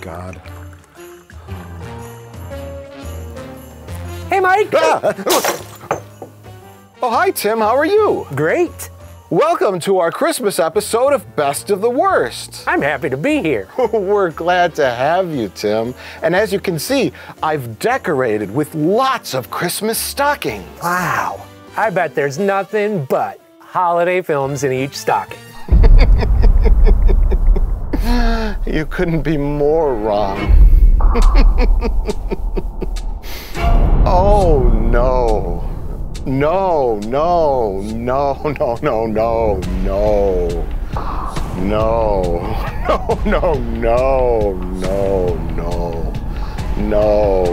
God. Hey, Mike. Ah! Oh, hi, Tim. How are you? Great. Welcome to our Christmas episode of Best of the Worst. I'm happy to be here. We're glad to have you, Tim. And as you can see, I've decorated with lots of Christmas stockings. Wow. I bet there's nothing but holiday films in each stocking. You couldn't be more wrong. Oh, no. No, no, no, no, no, no, no. No, no, no, no, no, no. No,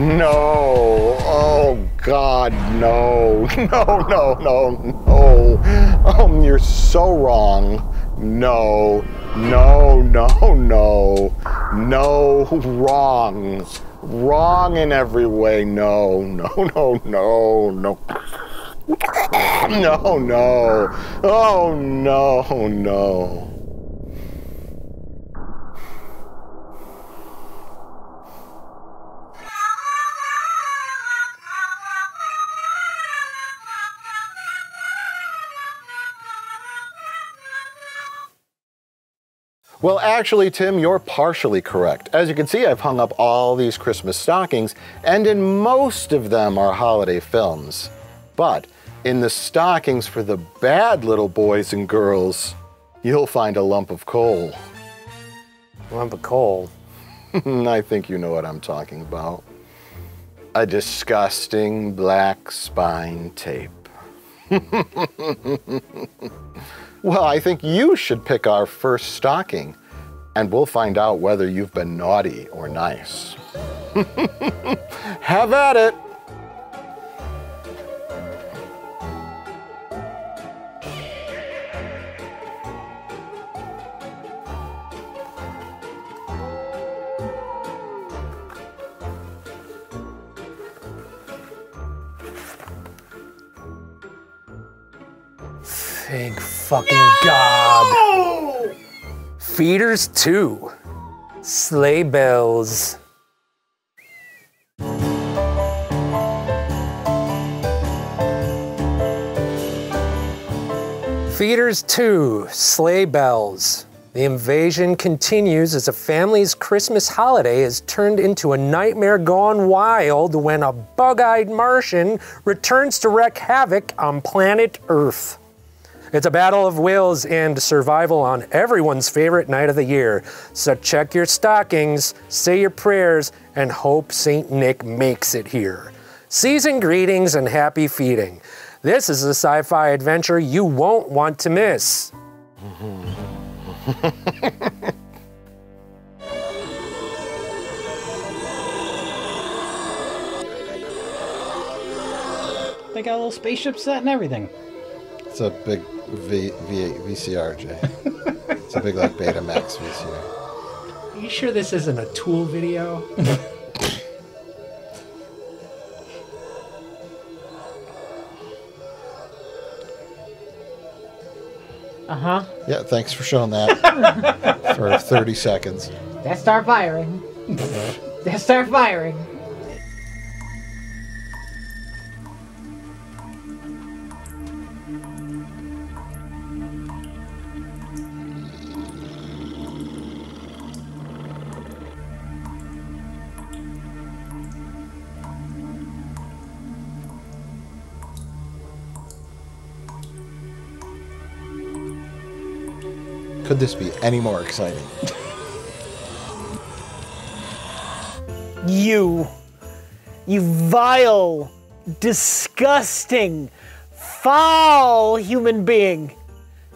no. Oh, God, no. No, no, no, no. Oh, you're so wrong. No, no, no, no. No, wrong. Wrong in every way. No, no, no, no, no. No, no. Oh, no, no. Well, actually, Tim, you're partially correct. As you can see, I've hung up all these Christmas stockings, and in most of them are holiday films. But in the stockings for the bad little boys and girls, you'll find a lump of coal. Lump of coal? I think you know what I'm talking about. A disgusting black spine tape. Well, I think you should pick our first stocking, and we'll find out whether you've been naughty or nice. Have at it! Thank fucking God. Feeders 2. Sleigh bells. Feeders 2. Sleigh bells. The invasion continues as a family's Christmas holiday is turned into a nightmare gone wild when a bug-eyed Martian returns to wreak havoc on planet Earth. It's a battle of wills and survival on everyone's favorite night of the year. So check your stockings, say your prayers, and hope St. Nick makes it here. Season greetings and happy feeding. This is a sci-fi adventure you won't want to miss. They got a little spaceship set and everything. It's a big VCR, Jay. It's a big, like, Betamax VCR. Are you sure this isn't a Tool video? Uh-huh. Yeah, thanks for showing that for 30 seconds. Let's start firing. Let's start firing. Could this be any more exciting? You vile, disgusting, foul human being.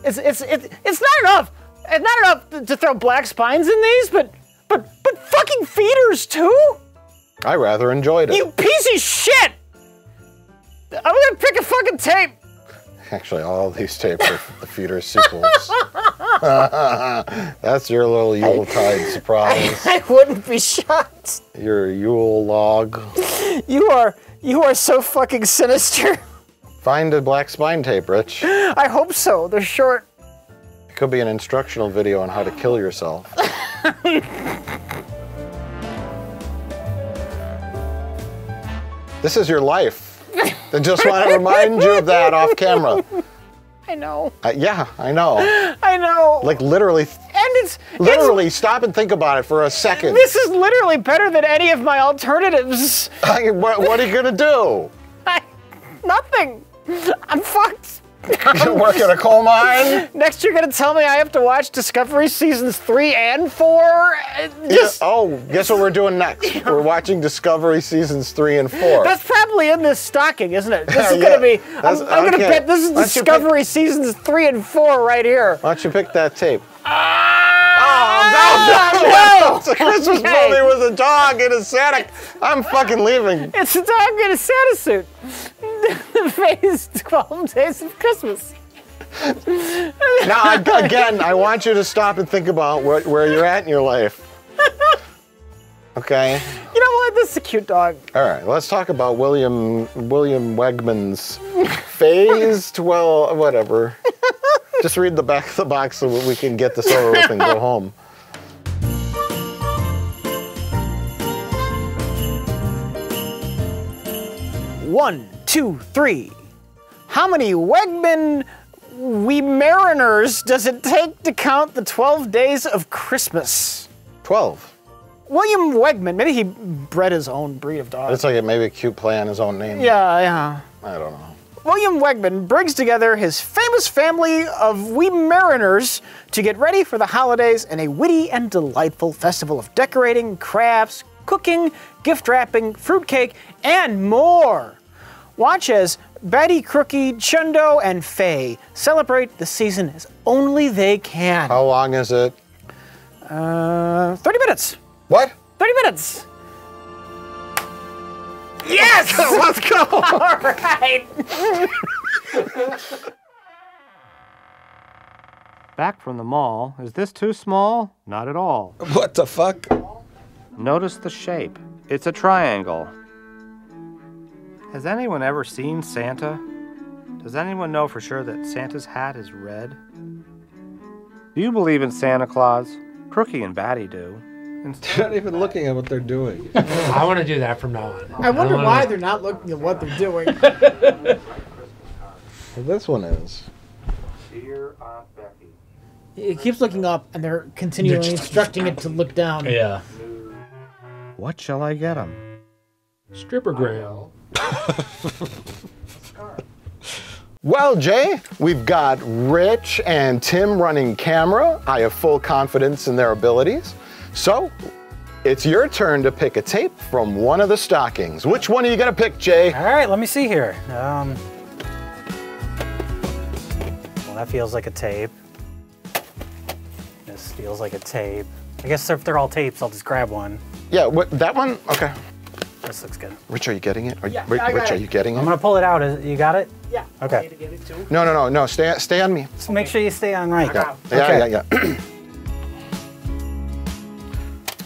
It's not enough. It's not enough to throw black spines in these, but fucking feeders too? I rather enjoyed it. You piece of shit! I'm gonna pick a fucking tape. Actually, all these tapes are the Feeder sequels. That's your little Yuletide surprise. I wouldn't be shocked. Your Yule log. You are so fucking sinister. Find a black spine tape, Rich. I hope so. They're short. It could be an instructional video on how to kill yourself. This is your life. I just want to remind you of that off camera. I know. Yeah, I know. I know. Like literally. And it's stop and think about it for a second. This is literally better than any of my alternatives. What are you gonna do? Nothing. I'm fucked. You work at a coal mine? Next, you're gonna tell me I have to watch Discovery seasons 3 and 4? Guess what we're doing next? We're watching Discovery seasons 3 and 4. That's probably in this stocking, isn't it? This is gonna be. I'm gonna bet this is Discovery seasons 3 and 4 right here. Why don't you pick that tape? No! It's a Christmas movie with a dog in a Santa. I'm fucking leaving. It's a dog in a Santa suit. The phase 12 Days of Christmas. Now, again, I want you to stop and think about where you're at in your life. Okay? You know what? This is a cute dog. All right, let's talk about William Wegman's phase 12, whatever. Just read the back of the box so we can get this over with and go home. One, two, three. How many Wegman Mariners does it take to count the 12 days of Christmas? 12. William Wegman, maybe he bred his own breed of dog. It's like maybe a cute play on his own name. Yeah. I don't know. William Wegman brings together his famous family of Mariners to get ready for the holidays in a witty and delightful festival of decorating, crafts, cooking, gift wrapping, fruitcake, and more. Watch as Betty, Crookie, Chundo, and Faye celebrate the season as only they can. How long is it? 30 minutes. What? 30 minutes. Yes! Let's go! All right. Back from the mall. Is this too small? Not at all. What the fuck? Notice the shape. It's a triangle. Has anyone ever seen Santa? Does anyone know for sure that Santa's hat is red? Do you believe in Santa Claus? Crookie and Batty do. They're not even looking at what they're doing. I want to do that from now on. I wonder why they're not looking at what they're doing. Well, this one is. Dear Aunt Becky. It keeps looking up, and they're continually instructing it to look down. Yeah. What shall I get him? Strippergram. Well, Jay, we've got Rich and Tim running camera. I have full confidence in their abilities. So, it's your turn to pick a tape from one of the stockings. Which one are you gonna pick, Jay? All right, let me see here. Well, that feels like a tape. This feels like a tape. I guess if they're all tapes, I'll just grab one. Yeah, that one? Okay. This looks good. Rich, are you getting it? Yeah, Rich, I got are it. you getting it? I'm gonna pull it out. You got it? Yeah. Okay. I need to get it too. No. Stay on me. So make sure you stay on right. Yeah.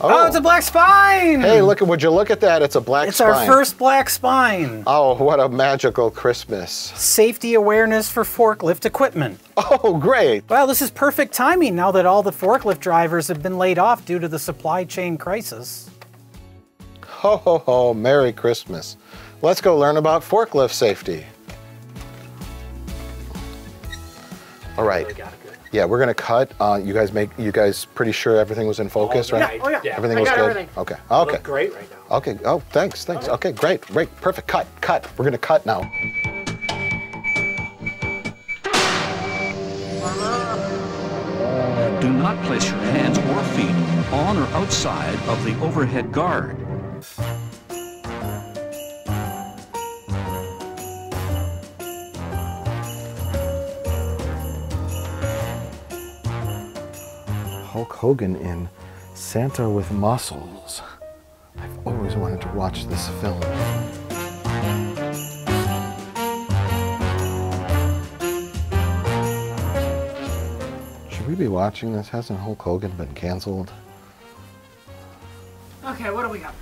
Oh, it's a black spine! Hey, would you look at that? It's a black It's spine. our first black spine. Oh, what a magical Christmas. Safety awareness for forklift equipment. Oh, great. Well, this is perfect timing now that all the forklift drivers have been laid off due to the supply chain crisis. Ho, ho, ho, Merry Christmas. Let's go learn about forklift safety. All right. Yeah, we're gonna cut. You guys pretty sure everything was in focus, right? Oh, yeah. Everything was good? Everything. Okay. You Okay. look great right now. Okay. Oh, thanks. Okay, great. Perfect. Cut. We're gonna cut now. Do not place your hands or feet on or outside of the overhead guard. Hulk Hogan in Santa with Muscles. I've always wanted to watch this film. Should we be watching this? Hasn't Hulk Hogan been canceled? Okay, what do we got?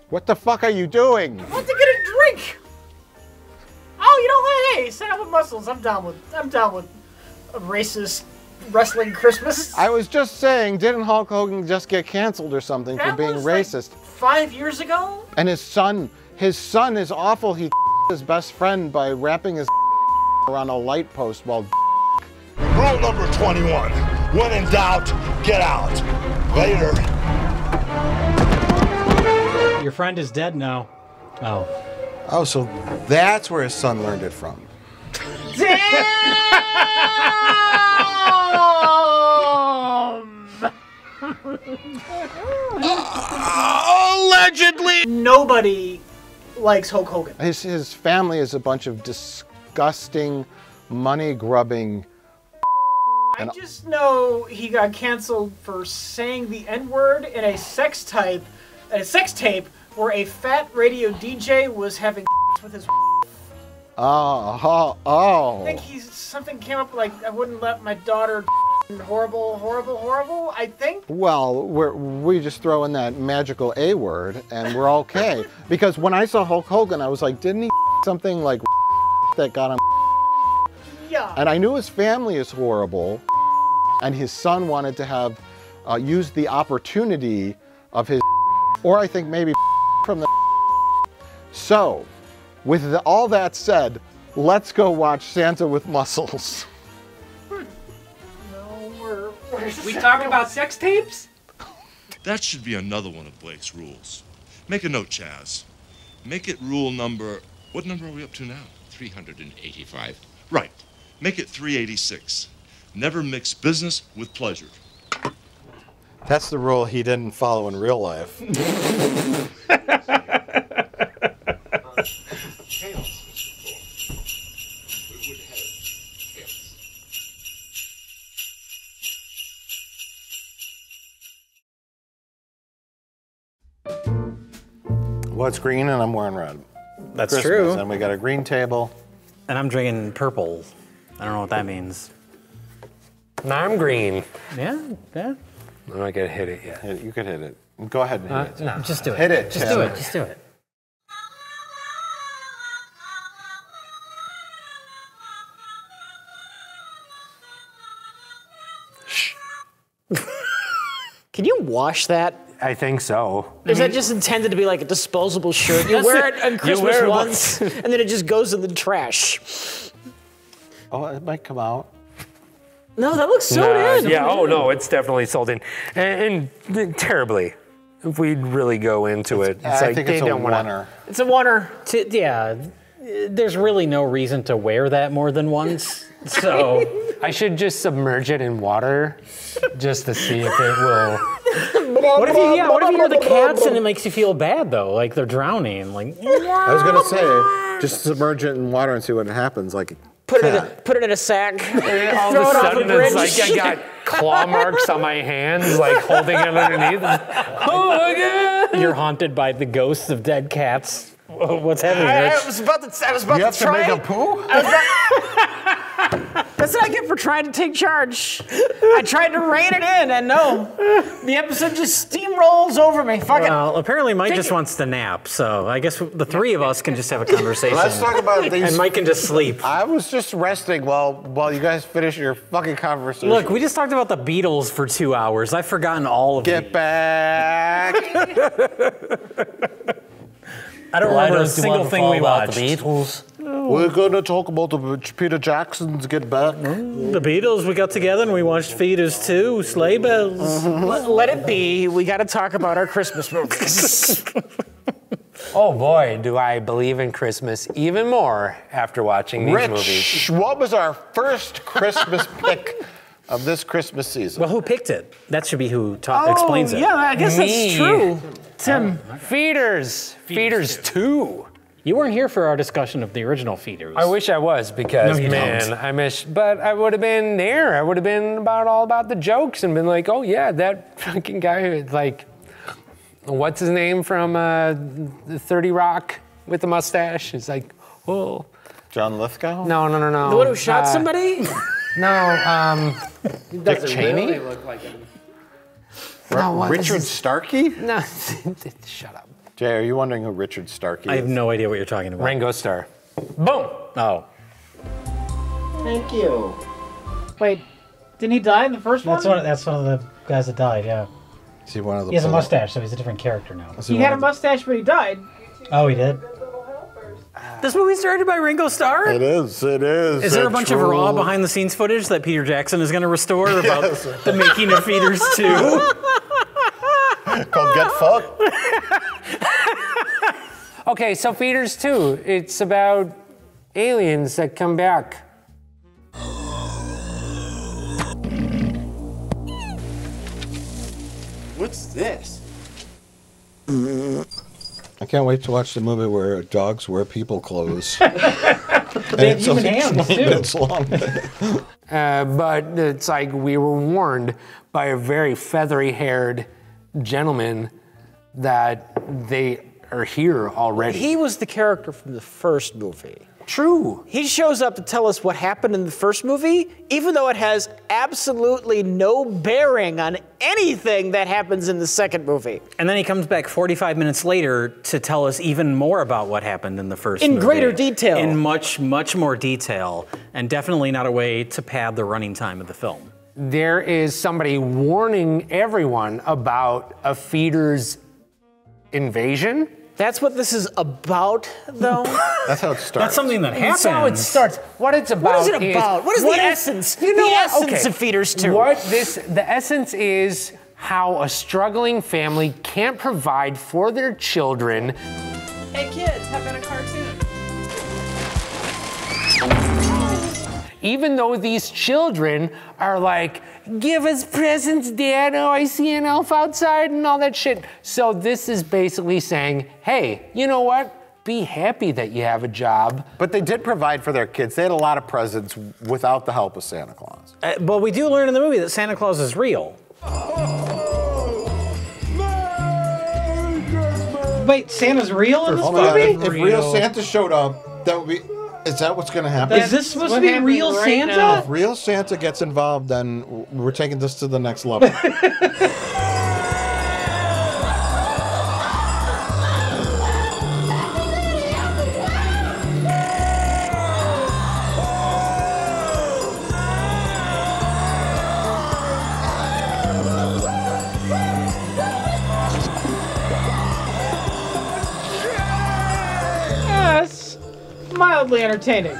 What the fuck are you doing? I want to get a drink. Oh, you know what? Hey, Santa with muscles. I'm down with a racist wrestling Christmas. I was just saying, didn't Hulk Hogan just get canceled or something for being was, like, racist? 5 years ago? And his son His son is awful. He his best friend by wrapping his around a light post while Rule number 21. When in doubt, get out. Later. Your friend is dead now. Oh. Oh, so that's where his son learned it from. Allegedly. Nobody likes Hulk Hogan. His family is a bunch of disgusting, money-grubbing. I just know he got canceled for saying the N-word in a sex tape where a fat radio DJ was having with his. Oh. I think something came up like I wouldn't let my daughter. Horrible. I think. Well, we just throw in that magical A word and we're okay. Because when I saw Hulk Hogan, I was like, didn't he something like that got him? Yeah. And I knew his family is horrible, and his son wanted to have used the opportunity of his, or I think maybe from the. So, with all that said, let's go watch Santa with Muscles. We talking about sex tapes? That should be another one of Blake's rules. Make a note, Chaz. Make it rule number... What number are we up to now? 385. Right. Make it 386. Never mix business with pleasure. That's the rule he didn't follow in real life. What's green and I'm wearing red. That's Christmas, true. And we got a green table. And I'm drinking purple. I don't know what that means. No, I'm green. Yeah. I'm not gonna hit it yet. You could hit it. Go ahead and hit it. No, just do it. Hit it. Just Tim. do it. Just do it. Can you wash that? I think so. Is that just intended to be like a disposable shirt? You wear it on Christmas once, and then it just goes in the trash. Oh, it might come out. No, that looks so in. Yeah, oh no, it's definitely sold in. And terribly. If we really go into it. It's I like think they it's a don't want oneer. It's a oneer. Yeah. There's really no reason to wear that more than once. So I should just submerge it in water just to see if it will. What if you're the cats and it makes you feel bad though? Like they're drowning. Like I was gonna say, just submerge it in water and see what happens. Like put it in a sack. And all throw of it a off sudden a bridge. it's like I got claw marks on my hands, like holding it underneath. Oh my god! You're haunted by the ghosts of dead cats. What's happening, I Rich? was about to you have to try make it. a poo? That's what I get for trying to take charge. I tried to rein it in, and no, the episode just steamrolls over me. Fuck it. Well, apparently Mike just wants to nap, so I guess the three of us can just have a conversation. Let's talk about these. And Mike can just sleep. I was just resting while you guys finish your fucking conversation. Look, we just talked about the Beatles for 2 hours. I've forgotten all of Get back. I don't remember a single thing we watched. The Beatles. We're gonna talk about the Peter Jacksons Get Back. The Beatles, we got together and we watched Feeders 2, Sleigh Bells. Let it be. We got to talk about our Christmas movies. Oh boy, do I believe in Christmas even more after watching these movies. Rich, what was our first Christmas pick of this Christmas season? Well, who picked it? That should be who explains it. Yeah, I guess Me. that's true. Tim. Feeders 2. You weren't here for our discussion of the original Feeders. I wish I was because, No, you man, don't. I miss. But I would have been there. I would have been all about the jokes and been like, oh yeah, that fucking guy, like, what's his name from the 30 Rock with the mustache? It's like, oh. John Lithgow? No. The one who shot somebody? No, Dick Cheney? really look like him. Richard Starkey? No, shut up. Jay, are you wondering who Richard Starkey I have is? no idea what you're talking about. Ringo Starr. Boom. Oh. Thank you. Wait, didn't he die in the first one? That's one of the guys that died, yeah. Is he one of the He has a mustache, so he's a different character now. He had a mustache, but he died. Oh, he did? This movie's directed by Ringo Starr? It is, it is. Is there a bunch of raw behind-the-scenes footage that Peter Jackson is going to restore about the making of Feeders 2? Called Get Fucked. Okay, so Feeders 2, it's about aliens that come back. What's this? I can't wait to watch the movie where dogs wear people clothes. They have human hands, too. It's long. But it's like we were warned by a very feathery-haired gentleman that they are here already. He was the character from the first movie. True. He shows up to tell us what happened in the first movie, even though it has absolutely no bearing on anything that happens in the second movie. And then he comes back 45 minutes later to tell us even more about what happened in the first movie. In greater detail. In much, much more detail, and definitely not a way to pad the running time of the film. There is somebody warning everyone about a feeder's invasion. That's what this is about, though? That's how it starts. That's something that happens. That's how it starts. What it's about What is it about? What is the essence? You know the what? essence Okay. of Feeders 2. The essence is how a struggling family can't provide for their children. Hey kids, how about a cartoon? Even though these children are like, give us presents, Dad. Oh, I see an elf outside and all that shit. So this is basically saying, hey, you know what? Be happy that you have a job. But they did provide for their kids. They had a lot of presents without the help of Santa Claus. But we do learn in the movie that Santa Claus is real. Wait, Santa's real in this Hold on, movie? if real Santa showed up, that would be. Is that what's going to happen? Is this supposed to be real Santa? Now, if real Santa gets involved, then we're taking this to the next level. Yes, mildly entertaining.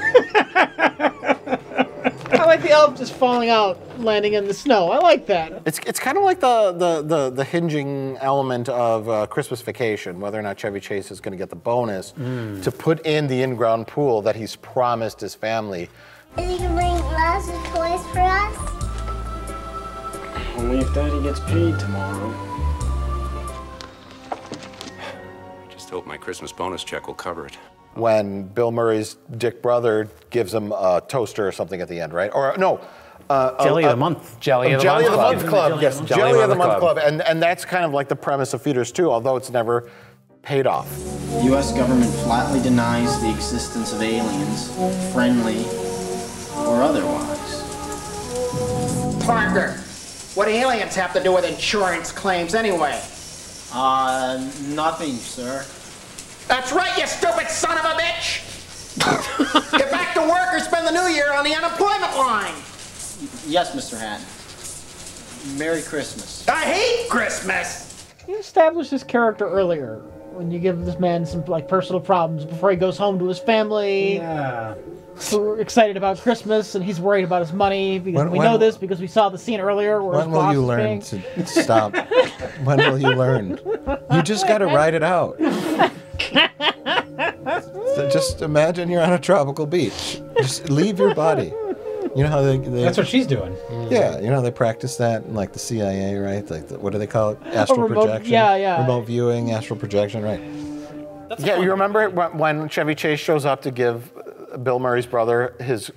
I like the elf just falling out, landing in the snow. I like that. It's kind of like the hinging element of Christmas Vacation, whether or not Chevy Chase is going to get the bonus to put in the in-ground pool that he's promised his family. Is he gonna bring lots of toys for us? Only if Daddy gets paid tomorrow. Just hope my Christmas bonus check will cover it. When Bill Murray's Dick brother gives him a toaster or something at the end, right? Or no. Jelly of the Month. Jelly of the Month Club. Yes, Jelly of the Month Club. Club. And that's kind of like the premise of Feeders 2, although it's never paid off. The U.S. government flatly denies the existence of aliens, friendly or otherwise. Parker, what do aliens have to do with insurance claims anyway? Nothing, sir. That's right, you stupid son of a bitch! Get back to work or spend the new year on the unemployment line! Yes, Mr. Hatton. Merry Christmas. I hate Christmas! You established this character earlier when you give this man some like personal problems before he goes home to his family. Yeah. So we're excited about Christmas, and he's worried about his money because we know this because we saw the scene earlier where his When will boss you is learn being... to stop? When will you learn? You just got to ride it out. So just imagine you're on a tropical beach. Just leave your body. You know how they That's what she's doing. Yeah, you know how they practice that in like the CIA, right? Like what do they call it? Astral remote- projection. yeah. Remote viewing, astral projection, right? Yeah, you remember when Chevy Chase shows up to give Bill Murray's brother his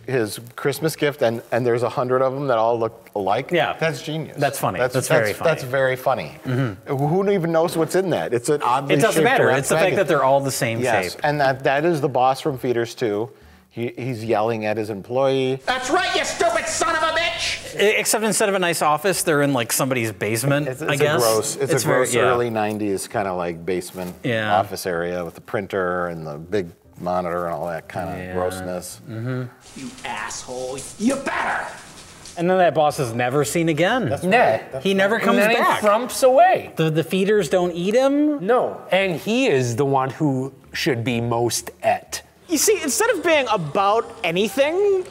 Christmas gift, and there's 100 of them that all look alike? Yeah. That's genius. That's funny. That's very funny. That's very funny. Who even knows what's in that? It's an oddly It doesn't shaped matter. rat It's the fact dragon. that they're all the same Yes, shape. and that is the boss from Feeders 2. He's yelling at his employee. That's right, you stupid son of a bitch! Except instead of a nice office, they're in like somebody's basement, I guess. It's a gross very- yeah. early 90s kind of like basement office area with the printer and the big monitor and all that kind of grossness. You asshole, you better! And then that boss is never seen again. He never comes and then back. He frumps away. The feeders don't eat him? No. And he is the one who should be most et. You see, instead of being about anything,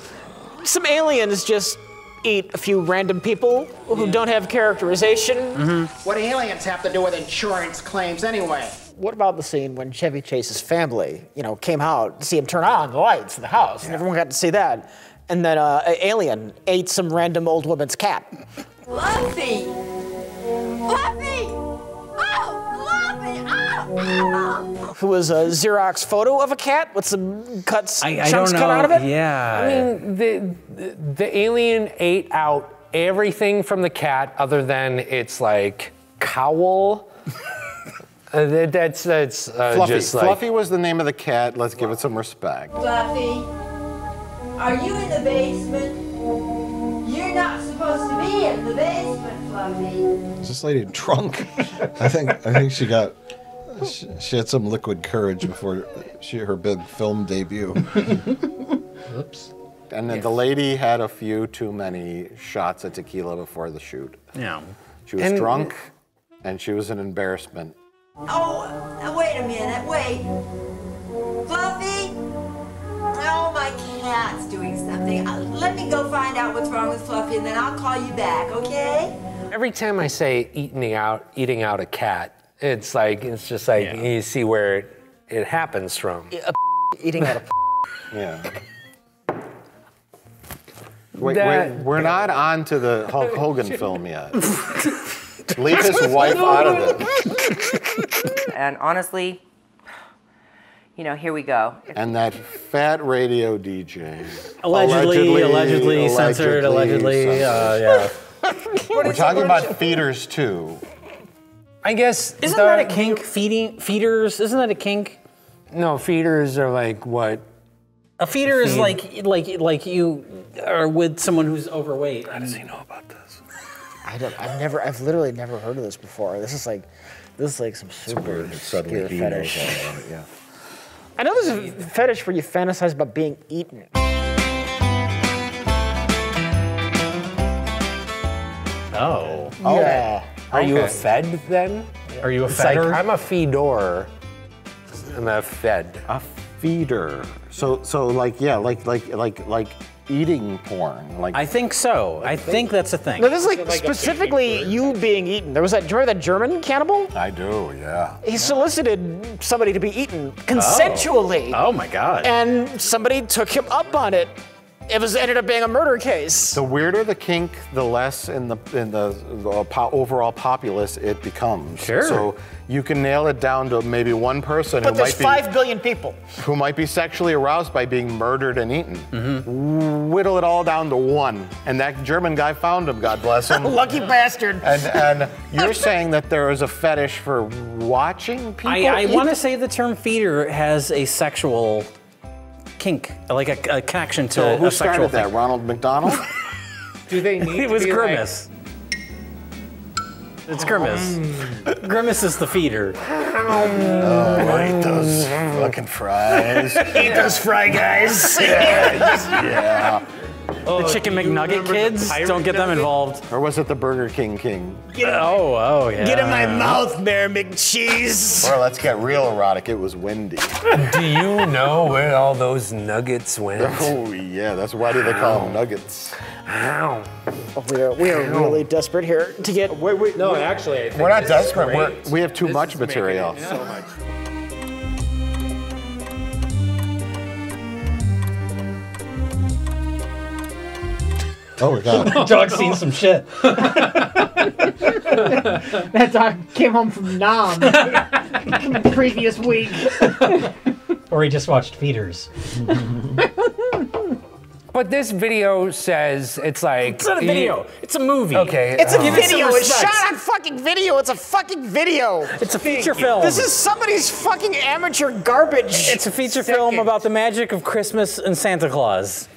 some aliens just eat a few random people who don't have characterization. What do aliens have to do with insurance claims anyway? What about the scene when Chevy Chase's family, came out to see him turn on the lights in the house, and everyone got to see that, and then an alien ate some random old woman's cat. Fluffy! Fluffy! Oh, Fluffy! Oh! Who was a Xerox photo of a cat with some chunks don't cut know. out of it? Yeah. I mean, the alien ate out everything from the cat other than its like cowl. That's Fluffy. just like Fluffy was the name of the cat. Let's give it some respect. Fluffy, are you in the basement? You're not supposed to be in the basement, Fluffy. Is this lady drunk? I think she got. She had some liquid courage before her big film debut. Oops. And then the lady had a few too many shots of tequila before the shoot. Yeah. She was drunk, and she was an embarrassment. Oh, wait a minute, wait. Fluffy? Oh, my cat's doing something. Let me go find out what's wrong with Fluffy, and then I'll call you back, okay? every time I say eating out a cat, it's just like you see where it happens from. Eating out a Yeah. Wait, we're not on to the Hulk Hogan film yet. Leave his wife out of it. And honestly, here we go. And that fat radio DJ. Allegedly censored, yeah. We're talking about feeders too. I guess. Isn't that a kink? Feeders? Isn't that a kink? No, feeders are like what? A feeder is like you are with someone who's overweight. How does he know about this? I've literally never heard of this before. This is like some super obscure fetish. Yeah. I know there's a fetish where you fantasize about being eaten. Oh. Yeah. Are you a fed then? Are you a It's fedder? like, I'm a feeder. I'm a fed. A feeder. So like eating porn. Like I think so. I think that's a thing. No, this is like specifically you being eaten. There was remember that German cannibal? I do, yeah. He solicited somebody to be eaten consensually. Oh my God. And somebody took him up on it. It ended up being a murder case. The weirder the kink, the less in the overall populace it becomes. Sure. So you can nail it down to maybe one person But there's 5 billion people who might be sexually aroused by being murdered and eaten. Whittle it all down to one, and that German guy found him. God bless him. Lucky bastard. And you're saying that there is a fetish for watching people? I eat? want to say the term feeder has a sexual kink, like a connection to So who a sexual started that? thing. Ronald McDonald? Do they need It was to be Grimace. It's Grimace. Grimace is the feeder. Oh, eat those fucking fries. Eat those fry guys. Yeah. The Chicken McNugget kids, don't get them involved. Or was it the Burger King king? Oh, yeah. Get in my mouth, Mayor McCheese. Or let's get real erotic, it was Wendy. Do you know where all those nuggets went? Oh yeah, that's why do they call them nuggets? Ow. We are really desperate here to get. Wait. No, actually, I think We're not this is desperate. great. We have too This much is making material. it so much. Oh, we got it. Dog's seen some shit. That dog came home from Nam the previous week. Or he just watched feeders. But this video says it's like. It's not a video. It's a movie. Okay. It's a Give it some video. It's respect. shot on fucking video. It's a fucking video. It's a feature film. This is somebody's fucking amateur garbage. It's a feature film about the magic of Christmas and Santa Claus.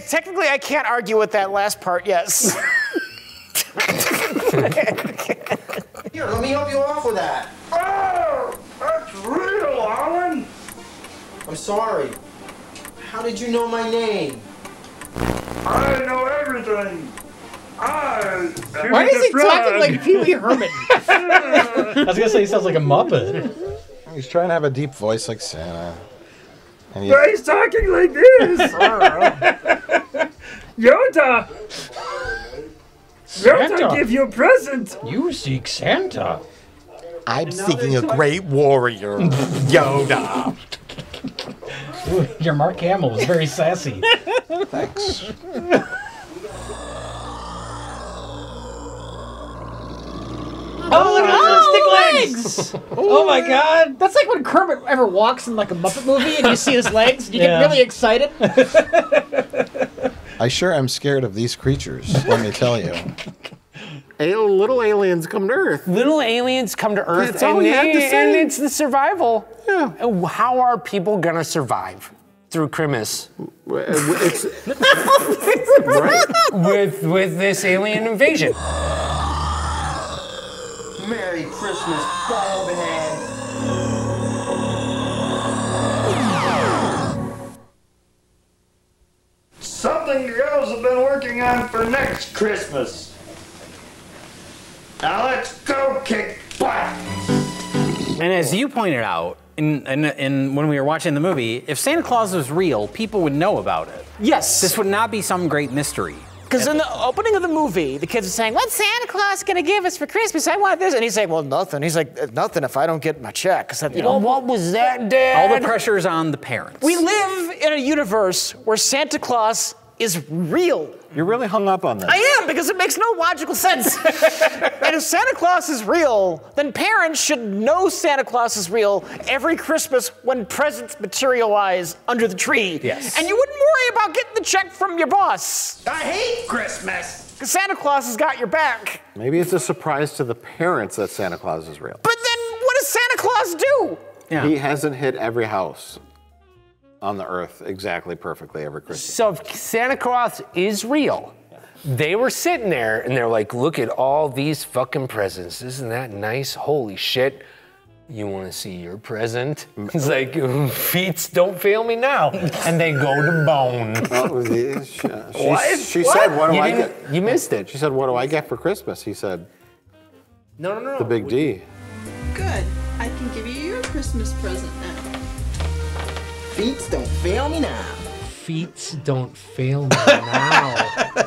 Technically, I can't argue with that last part, yes. Here, let me help you off with that. Oh, that's real, Alan. I'm sorry. How did you know my name? I know everything. Why is he talking like Pee Wee Herman? I was gonna say he sounds like a Muppet. He's trying to have a deep voice like Santa. And But he's talking like this. Yoda! Yoda, give you a present. You seek Santa. I'm seeking a great warrior, Yoda. Ooh, your Mark Hamill was very sassy. Thanks. Oh, look at those stick legs! Oh my God! That's like when Kermit ever walks in like a Muppet movie and you see his legs and you get really excited. I sure am scared of these creatures, let me tell you. Little aliens come to Earth. Little aliens come to Earth, That's all we have to say. and it's the survival. Yeah. How are people gonna survive through Christmas? It's right. with this alien invasion. Merry Christmas, Bobhead. Something the girls have been working on for next Christmas. Now let's go kick butt. And as you pointed out, in when we were watching the movie, if Santa Claus was real, people would know about it. Yes. This would not be some great mystery. Because in the opening of the movie, the kids are saying, "What's Santa Claus gonna give us for Christmas? I want this." And he's saying, "Well, nothing." He's like, "Nothing if I don't get my check." So, Well, what was that, Dad? All the pressure's on the parents. We live in a universe where Santa Claus is real. You're really hung up on this. I am, because it makes no logical sense. And if Santa Claus is real, then parents should know Santa Claus is real every Christmas when presents materialize under the tree. Yes. And you wouldn't worry about getting the check from your boss. I hate Christmas. Because Santa Claus has got your back. Maybe it's a surprise to the parents that Santa Claus is real. But then what does Santa Claus do? Yeah. He hasn't hit every house on the Earth exactly perfectly every Christmas. So if Santa Claus is real, they were sitting there and they're like, look at all these fucking presents. Isn't that nice? Holy shit. You want to see your present? It's like, feet don't fail me now. And they go to bone. She said, what do I get? You missed it. She said, what do I get for Christmas? He said, no. the big D. Good. I can give you your Christmas present now. Feet don't fail me now. Feet don't fail me now.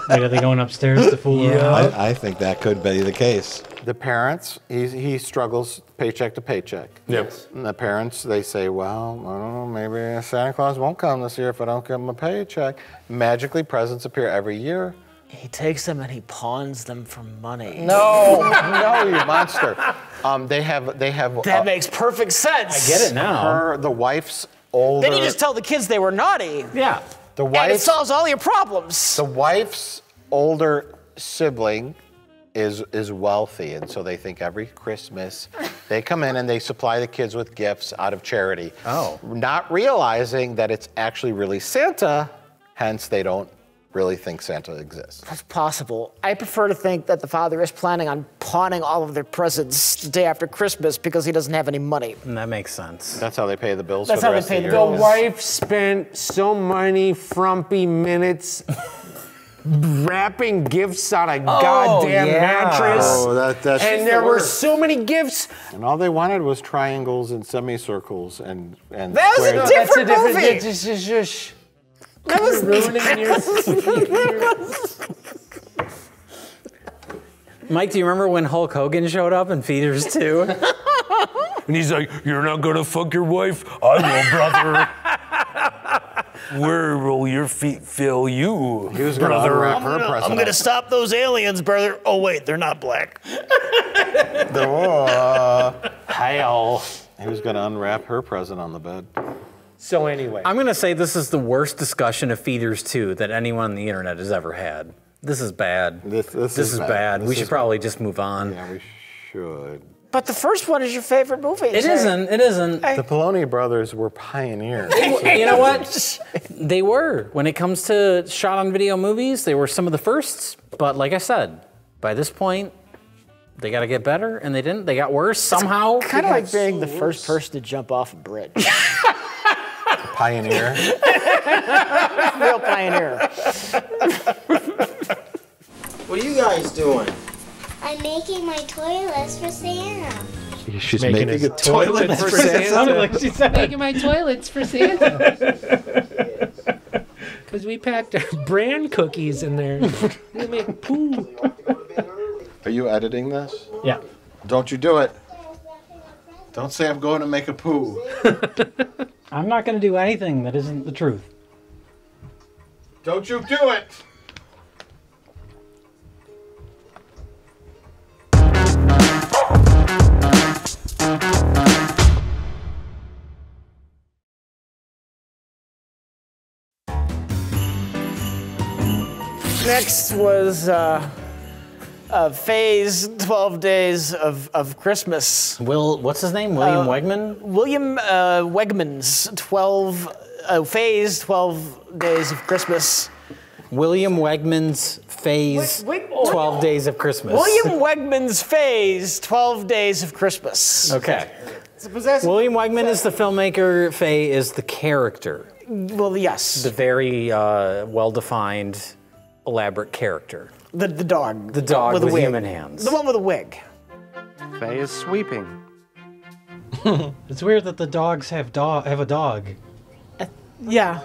Wait, are they going upstairs to fool around? I think that could be the case. The parents, he struggles paycheck to paycheck. Yes. And the parents, they say, well, I don't know, maybe Santa Claus won't come this year if I don't give him a paycheck. Magically, presents appear every year. He takes them and he pawns them for money. No, you monster. They have. That makes perfect sense. I get it now. The wife's older. Then you just tell the kids they were naughty. Yeah. And it solves all your problems. The wife's older sibling is wealthy, and so they think every Christmas they come in and they supply the kids with gifts out of charity. Oh. Not realizing that it's actually really Santa, hence they don't really think Santa exists. That's possible. I prefer to think that the father is planning on pawning all of their presents the day after Christmas because he doesn't have any money. That makes sense. That's how they pay the bills That's for the how they rest pay of the the year. bills. The wife spent so many frumpy minutes wrapping gifts on a goddamn mattress. Oh, that's and there were so many gifts. And all they wanted was triangles and semicircles and That was squares. a different movie. Shush. That was ruining your. Mike, do you remember when Hulk Hogan showed up in Feeders 2? And he's like, "You're not gonna fuck your wife? I will, brother. Where will your feet fail you, He was gonna brother?" unwrap her present. I'm gonna stop those aliens, brother. Oh wait, they're not black. Hell. He was gonna unwrap her present on the bed. So anyway, I'm going to say this is the worst discussion of Feeders 2 that anyone on the internet has ever had. This is bad. This is bad. This We is should probably just move on. Yeah, we should. But the first one is your favorite movie. It isn't. It isn't. The Poloni brothers were pioneers. You know what? They were. When it comes to shot-on-video movies, they were some of the firsts. But like I said, by this point, they got to get better, and they didn't. They got worse somehow. Kind of like being the first person to jump off a bridge. Pioneer. Real pioneer. What are you guys doing? I'm making my toy list for Santa. She's making a toilet for Santa. Sounded like she said. Making my toilets for Santa. Because we packed our bran cookies in there. They make poo. Are you editing this? Yeah. Don't you do it. Don't say I'm going to make a poo. I'm not going to do anything that isn't the truth. Don't you do it. Next was Faye's 12 Days of Christmas. What's his name? William Wegman? William Wegman's Faye's 12 Days of Christmas. William Wegman's Faye's 12 Days of Christmas. William Wegman's Faye's 12 Days of Christmas. Okay. William Wegman is the filmmaker. Faye is the character. Well, yes. The very well-defined, elaborate character. The dog. The dog with wig. human hands. The one with a wig. Faye is sweeping. It's weird that the dogs have a dog. Yeah.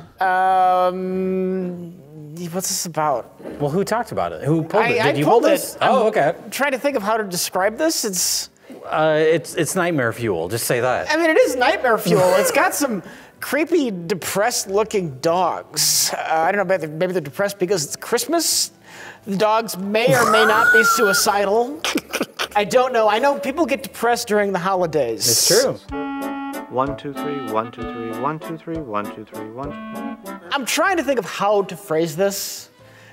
What's this about? Well, who talked about it? Who pulled it? I Did you pulled pull it. this? Oh, okay. I'm trying to think of how to describe this. It's nightmare fuel. Just say that. I mean, it is nightmare fuel. It's got some creepy, depressed-looking dogs. I don't know, maybe they're depressed because it's Christmas. The dogs may or may not be suicidal. I don't know. I know people get depressed during the holidays. It's true. 1, 2, 3, 1, 2, 3, 1, 2, 3, 1, 2, 3, 1. I'm trying to think of how to phrase this,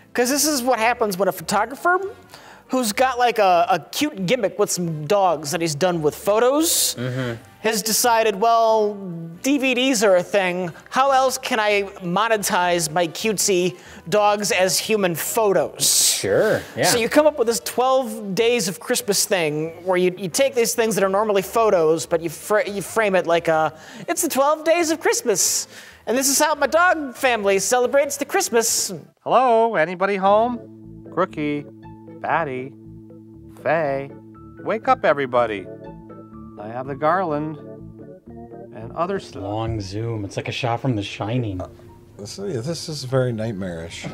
because this is what happens when a photographer who's got like a cute gimmick with some dogs that he's done with photos has decided, well, DVDs are a thing. How else can I monetize my cutesy dogs as human photos? Sure, yeah. So you come up with this 12 Days of Christmas thing where you take these things that are normally photos, but you frame it like it's the 12 Days of Christmas. And this is how my dog family celebrates the Christmas. Hello, anybody home? Crookie, Batty, Faye, wake up everybody. I have the garland and other stuff. Long zoom. It's like a shot from The Shining. This is very nightmarish.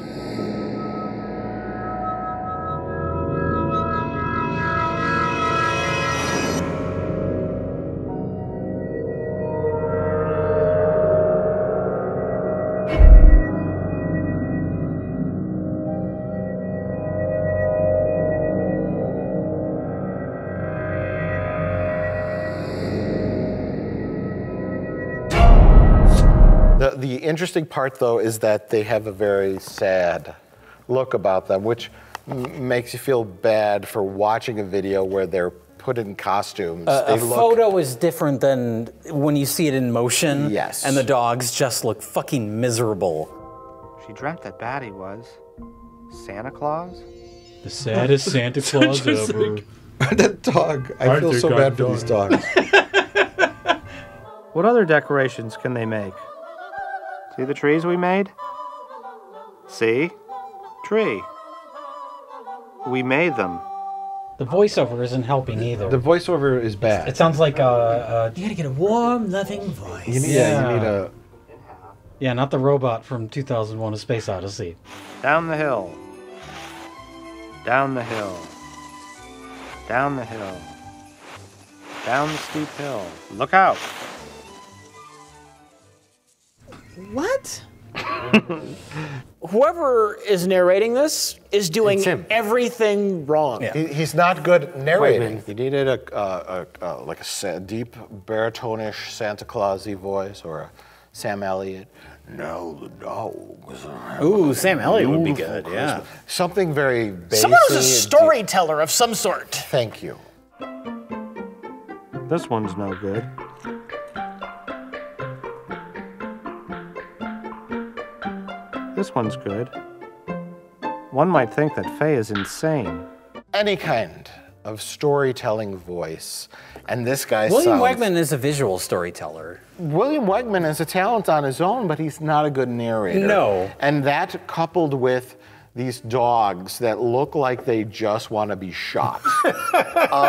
The interesting part, though, is that they have a very sad look about them, which makes you feel bad for watching a video where they're put in costumes. A photo is different than when you see it in motion. Yes. And the dogs just look fucking miserable. She dreamt that Batty was Santa Claus? The saddest Santa Claus ever. That dog. I feel so bad for these dogs. What other decorations can they make? See the trees we made? See? Tree. We made them. The voiceover isn't helping either. The voiceover is bad. It sounds like you gotta get a warm, loving voice. You need a... Yeah, not the robot from 2001: A Space Odyssey. Down the hill. Down the hill. Down the hill. Down the steep hill. Look out. What? Whoever is narrating this is doing everything wrong. Yeah. He's not good narrating. You needed like a deep baritone-ish Santa Claus-y voice, or a Sam Elliott. Now the dogs. Ooh, Sam Elliott would be good. Yeah. Something very basic. Someone who's a storyteller of some sort. Thank you. This one's no good. This one's good. One might think that Faye is insane. Any kind of storytelling voice. And this guy William Wegman is a visual storyteller. William Wegman is a talent on his own, but he's not a good narrator. No. And that, coupled with these dogs that look like they just want to be shot.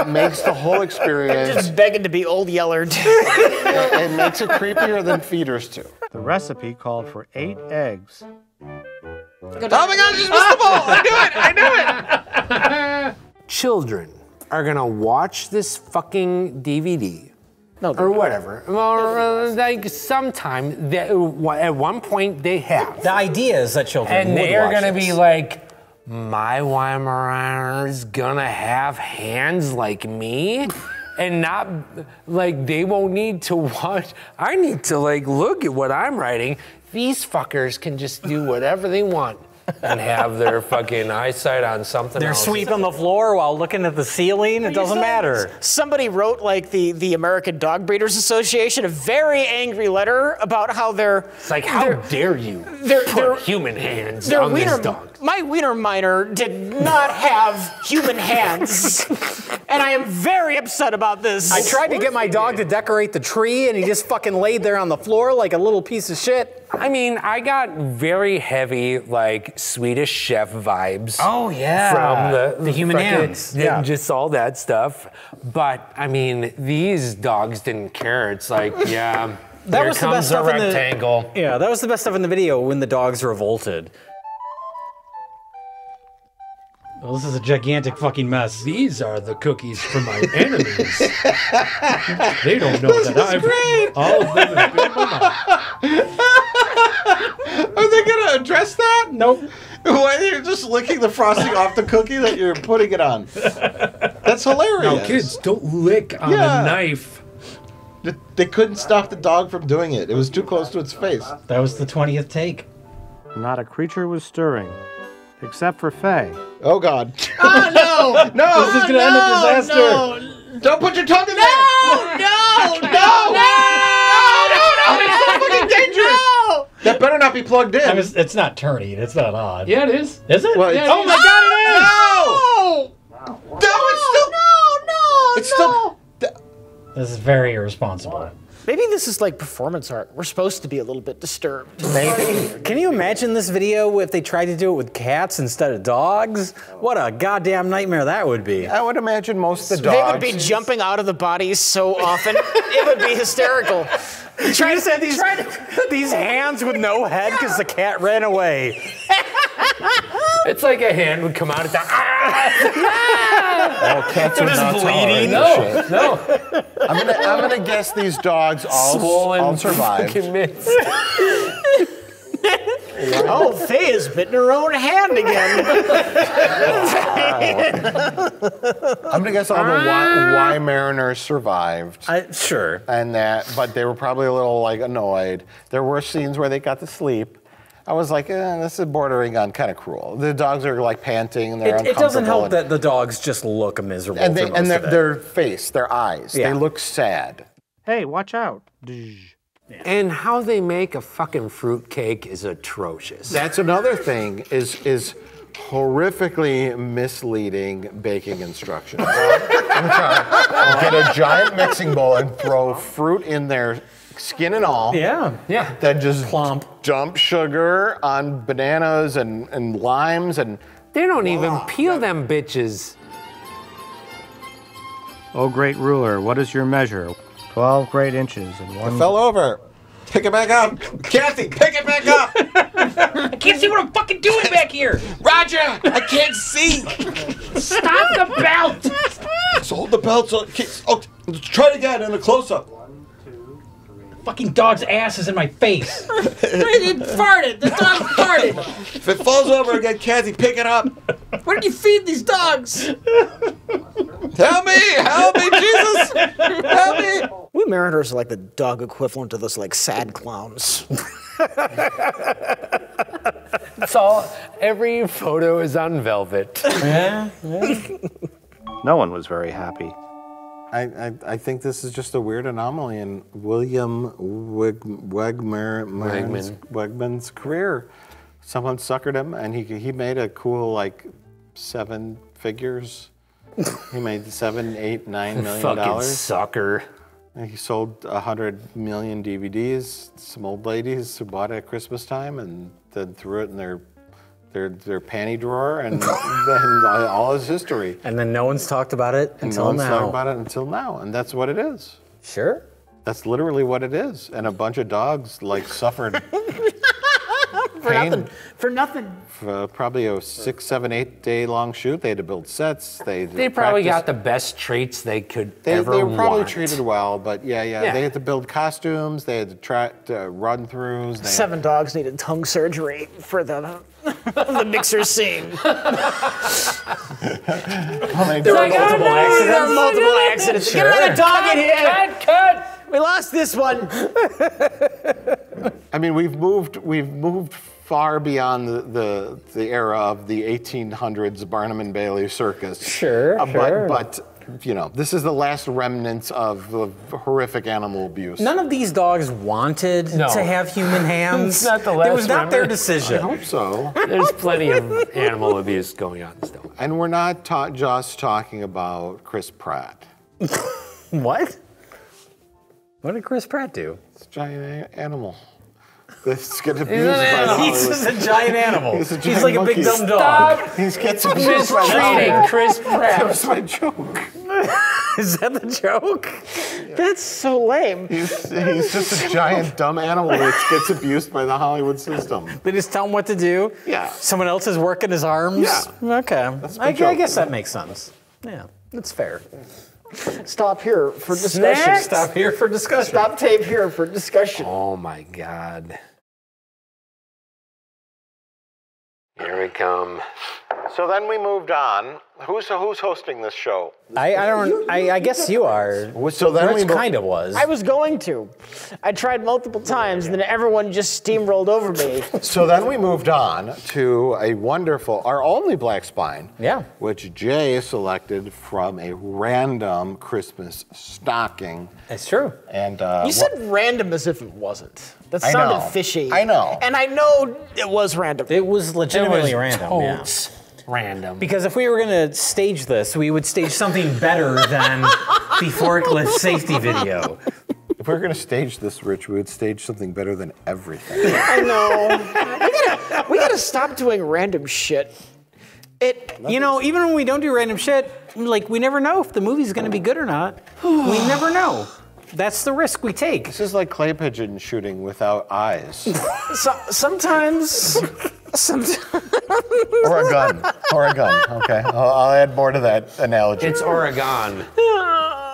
Makes the whole experience... Just begging to be Old Yeller. It makes it creepier than feeders do. The recipe called for 8 eggs. Oh my God, I just missed the ball! I knew it! Children are gonna watch this fucking DVD. Or whatever. Or, like sometime, at one point they have. The idea is that children and would they are watch gonna this. be like, my Weimaraners gonna have hands like me? And not, like, they won't need to watch. I need to, like, look at what I'm writing. These fuckers can just do whatever they want and have their fucking eyesight on something They're else. sweeping the floor while looking at the ceiling. It doesn't matter. Somebody wrote, like, the American Dog Breeders Association a very angry letter about how they're... It's like, how dare you put human hands on this dog? My wiener miner did not have human hands, and I am very upset about this. I tried to get my dog to decorate the tree, and he just fucking laid there on the floor like a little piece of shit. I mean, I got very heavy, like, Swedish chef vibes. Oh, yeah. From the human fucking- hands. Yeah. Just all that stuff. But, I mean, these dogs didn't care. It's like, yeah, That here was the comes best a stuff in the rectangle. Yeah, that was the best stuff in the video when the dogs revolted. Well, this is a gigantic fucking mess. These are the cookies for my enemies. They don't know that I've all of them have been in my mouth. Are they gonna address that? Nope. Why you're just licking the frosting off the cookie that you're putting it on? That's hilarious. Now, kids, don't lick on a knife. They couldn't stop the dog from doing it. It was too close to its face. That was the 20th take. Not a creature was stirring, except for Faye. Oh, God. Oh, no! No! This is gonna end in disaster. No! Don't put your tongue in there! No! It's fucking dangerous! No! That better not be plugged in. I mean, it's not turning. It's not on. Yeah, it is. Is it? Well, yeah, oh my God, it is! No! No, it's still... It's still... This is very irresponsible. Maybe this is like performance art. We're supposed to be a little bit disturbed. Maybe. Can you imagine this video if they tried to do it with cats instead of dogs? What a goddamn nightmare that would be. I would imagine most of the They dogs... would be jumping out of the bodies so often. It would be hysterical. Try to say these hands with no head because the cat ran away. It's like a hand would come out. It's like, Oh, cats are not bleeding. tolerant. No. I'm gonna guess these dogs all survived. fucking mitts. Oh, Faye has bitten her own hand again. I'm gonna guess all the Weimaraners survived. Sure. But they were probably a little like annoyed. There were scenes where they got to sleep. I was like, this is bordering on kind of cruel. The dogs are like panting and they're uncomfortable. It doesn't help that the dogs just look miserable. And for most of it. their face, their eyes, Yeah. they look sad. Hey, watch out. And how they make a fucking fruitcake is atrocious. That's another thing is horrifically misleading baking instructions. Get a giant mixing bowl and throw fruit in there, skin and all. Yeah. Then just dump sugar on bananas and limes and... They don't even peel them bitches. Oh, great ruler, what is your measure? 12 great inches and one... It fell over. Pick it back up. Kathy, pick it back up. I can't see what I'm fucking doing back here. Roger, I can't see. Stop the belt. So hold the belt so... let's try it again in a close-up. Fucking dog's ass is in my face. It farted. The dog farted. If it falls over again, Kathy, pick it up. What did you feed these dogs? Help me, Jesus, help me. We Mariners are like the dog equivalent of those like sad clowns. It's all, every photo is on velvet. Yeah. No one was very happy. I think this is just a weird anomaly in William Wegman's career. Someone suckered him, and he made a cool like 7 figures. He made $7, $8, $9 million. Fucking sucker. And he sold 100 million DVDs. Some old ladies who bought it at Christmas time and then threw it in their their panty drawer, and then all is history. And then no one's talked about it until no one's now. talked about it until now, and that's what it is. Sure. That's literally what it is, and a bunch of dogs like suffered For pain. nothing. For nothing. For probably a 6, 7, 8 day long shoot. They had to build sets. They probably practice. got the best treats they could They ever were probably want. treated well, but yeah. They had to build costumes. They had to try run throughs. 7 dogs needed tongue surgery for the mixer scene. There were multiple accidents. There were multiple accidents. Sure. Get another dog in here. Cut. We lost this one. I mean, we've moved far beyond the era of the 1800s Barnum and Bailey circus. Sure, sure. But you know, this is the last remnants of horrific animal abuse. None of these dogs wanted to have human hands. It's not the last It was not their remnant. decision. I hope so. There's plenty of animal abuse going on still. And we're not just talking about Chris Pratt. What? What did Chris Pratt do? It's a giant animal. This gets abused He's an by the animal. Hollywood. He's just a giant animal. He's a He's giant like a big monkey. dumb dog. He gets abused by the Mistreating Hollywood. Chris That Pratt. was my joke. Is that the joke? That's so lame. He's just a giant dumb animal that gets abused by the Hollywood system. They just tell him what to do? Yeah. Someone else is working his arms? Yeah. Okay. That's my I joke. guess that makes sense. Yeah, that's fair. Stop here for discussion. Snacks? Stop here for discussion. Stop tape here for discussion. Oh my God. Here we come. So then we moved on. Who's hosting this show? I guess you are. So then Rich we kind of was. I was going to. I tried multiple times, and then everyone just steamrolled over me. So then we moved on to a wonderful, our only black spine. Yeah. Which Jay selected from a random Christmas stocking. It's true. And You said random as if it wasn't. That I sounded know. fishy. I know. And I know it was random. It was legitimately It was random. Yeah. totes random. Because if we were going to stage this, we would stage something better than the forklift safety video. If we were going to stage this, Rich, we would stage something better than everything. I know. We gotta stop doing random shit. You know, even when we don't do random shit, like, we never know if the movie's going to be good or not. We never know. That's the risk we take. This is like clay pigeon shooting without eyes. Sometimes. Or a gun. Or a gun. Okay. I'll add more to that analogy. It's Oregon.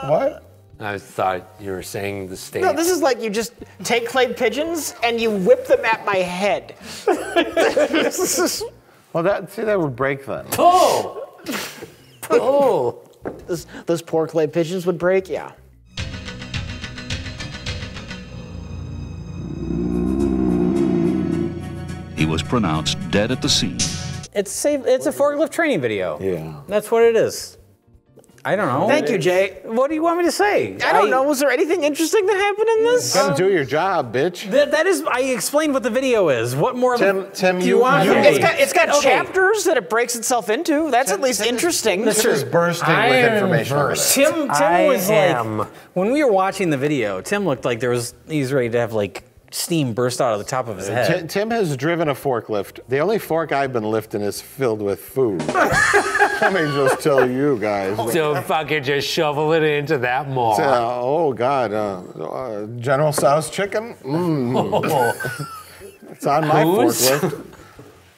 What? I thought you were saying the state. No, this is like you just take clay pigeons and you whip them at my head. Well, that would break then. Pull! Pull! Those poor clay pigeons would break, yeah. He was pronounced dead at the scene. It's a forklift training video. Yeah. That's what it is. I don't know. Thank you, Jay. What do you want me to say? I don't know. Was there anything interesting that happened in this? You gotta do your job, bitch. That is, I explained what the video is. What more Tim, do you want? from me? It's got Okay. chapters that it breaks itself into. That's at least interesting. This is bursting with information. over there. Tim was like, when we were watching the video, Tim looked like he's ready to have like steam burst out of the top of his head. Tim has driven a forklift. The only fork I've been lifting is filled with food. Let me just tell you guys. So fucking just shovel it into that maw. Oh God, General Tso's chicken. It's on my forklift.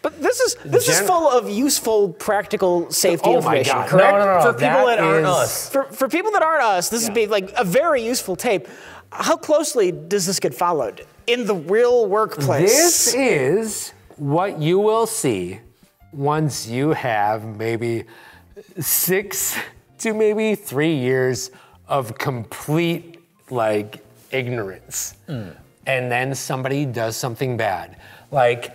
But this is full of useful, practical safety Oh my information, God. correct? No. For people that aren't is- us. For people that aren't us, this would be like a very useful tape. How closely does this get followed in the real workplace? This is what you will see once you have maybe 6 to maybe 3 years of complete like ignorance. And then somebody does something bad. Like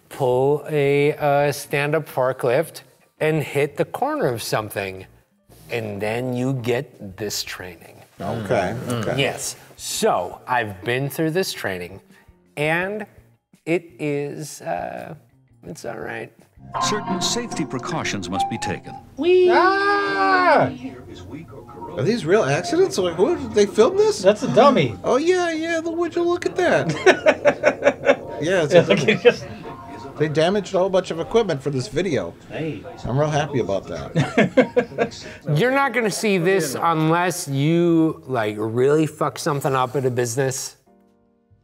pull a stand-up forklift and hit the corner of something. And then you get this training. Okay. Yes. So I've been through this training, and it is, it's all right. Certain safety precautions must be taken. Are these real accidents? Like, who did they film this? That's a dummy. Oh yeah. Would you look at that? Yeah, it's a dummy. They damaged a whole bunch of equipment for this video. Hey. I'm real happy about that. You're not gonna see this unless you like really fuck something up at a business,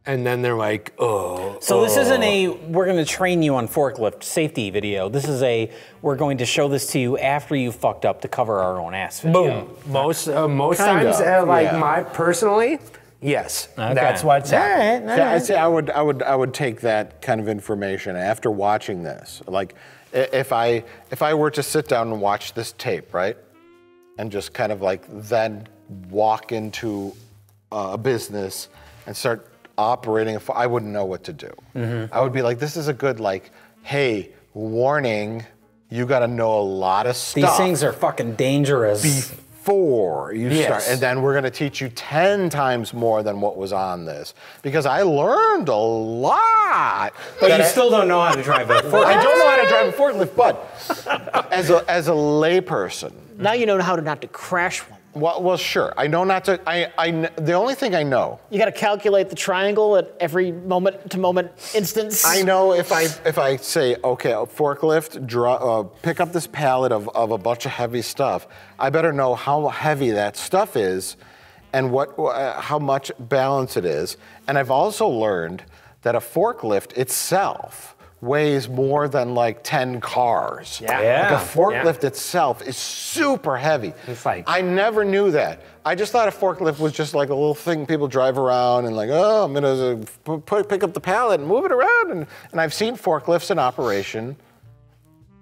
and then they're like, oh. So this isn't a we're going to train you on forklift safety video. This is a we're going to show this to you after you fucked up to cover our own ass video. Boom. Most times, my personally, yes, Okay. that's what's happening. Yeah, I'd say I would take that kind of information after watching this. Like, if I were to sit down and watch this tape, right, and just kind of like then walk into a business and start operating, I wouldn't know what to do. I would be like, this is a good like, hey, warning, you got to know a lot of stuff. These things are fucking dangerous. Before you start, and then we're going to teach you 10 times more than what was on this, because I learned a lot. But you still don't know how to drive a forklift. I don't know how to drive a forklift, but as a layperson, now you know how to not to crash one. Well, sure. I know not to. The only thing I know. You got to calculate the triangle at every moment-to-moment instance. I know if I say, okay, a forklift, pick up this pallet of a bunch of heavy stuff, I better know how heavy that stuff is, and how much balance it is. And I've also learned that a forklift itself weighs more than like 10 cars. Yeah. Like a forklift itself is super heavy. It's like, I never knew that. I just thought a forklift was just like a little thing people drive around and like, oh, I'm gonna pick up the pallet and move it around. And I've seen forklifts in operation.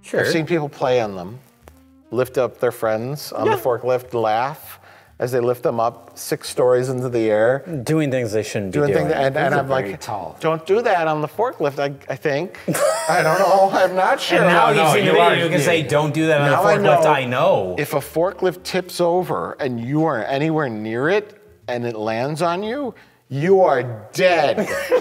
Sure. I've seen people play on them, lift up their friends on the forklift, laugh as they lift them up 6 stories into the air. Doing things they shouldn't be doing. And I'm like, don't do that on the forklift, I think. I don't know, I'm not sure. And now you've seen the video, you can say, don't do that on the forklift, I know. If a forklift tips over and you are anywhere near it and it lands on you, you are dead.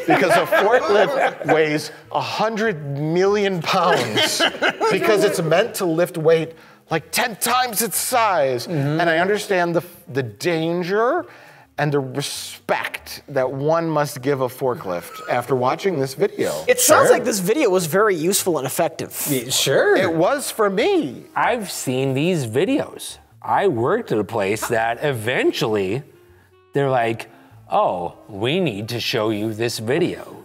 Because a forklift weighs 100 million pounds because it's meant to lift weight like 10 times its size. And I understand the danger and the respect that one must give a forklift after watching this video. It sounds like this video was very useful and effective. Sure. It was for me. I've seen these videos. I worked at a place that eventually they're like, oh, we need to show you this video.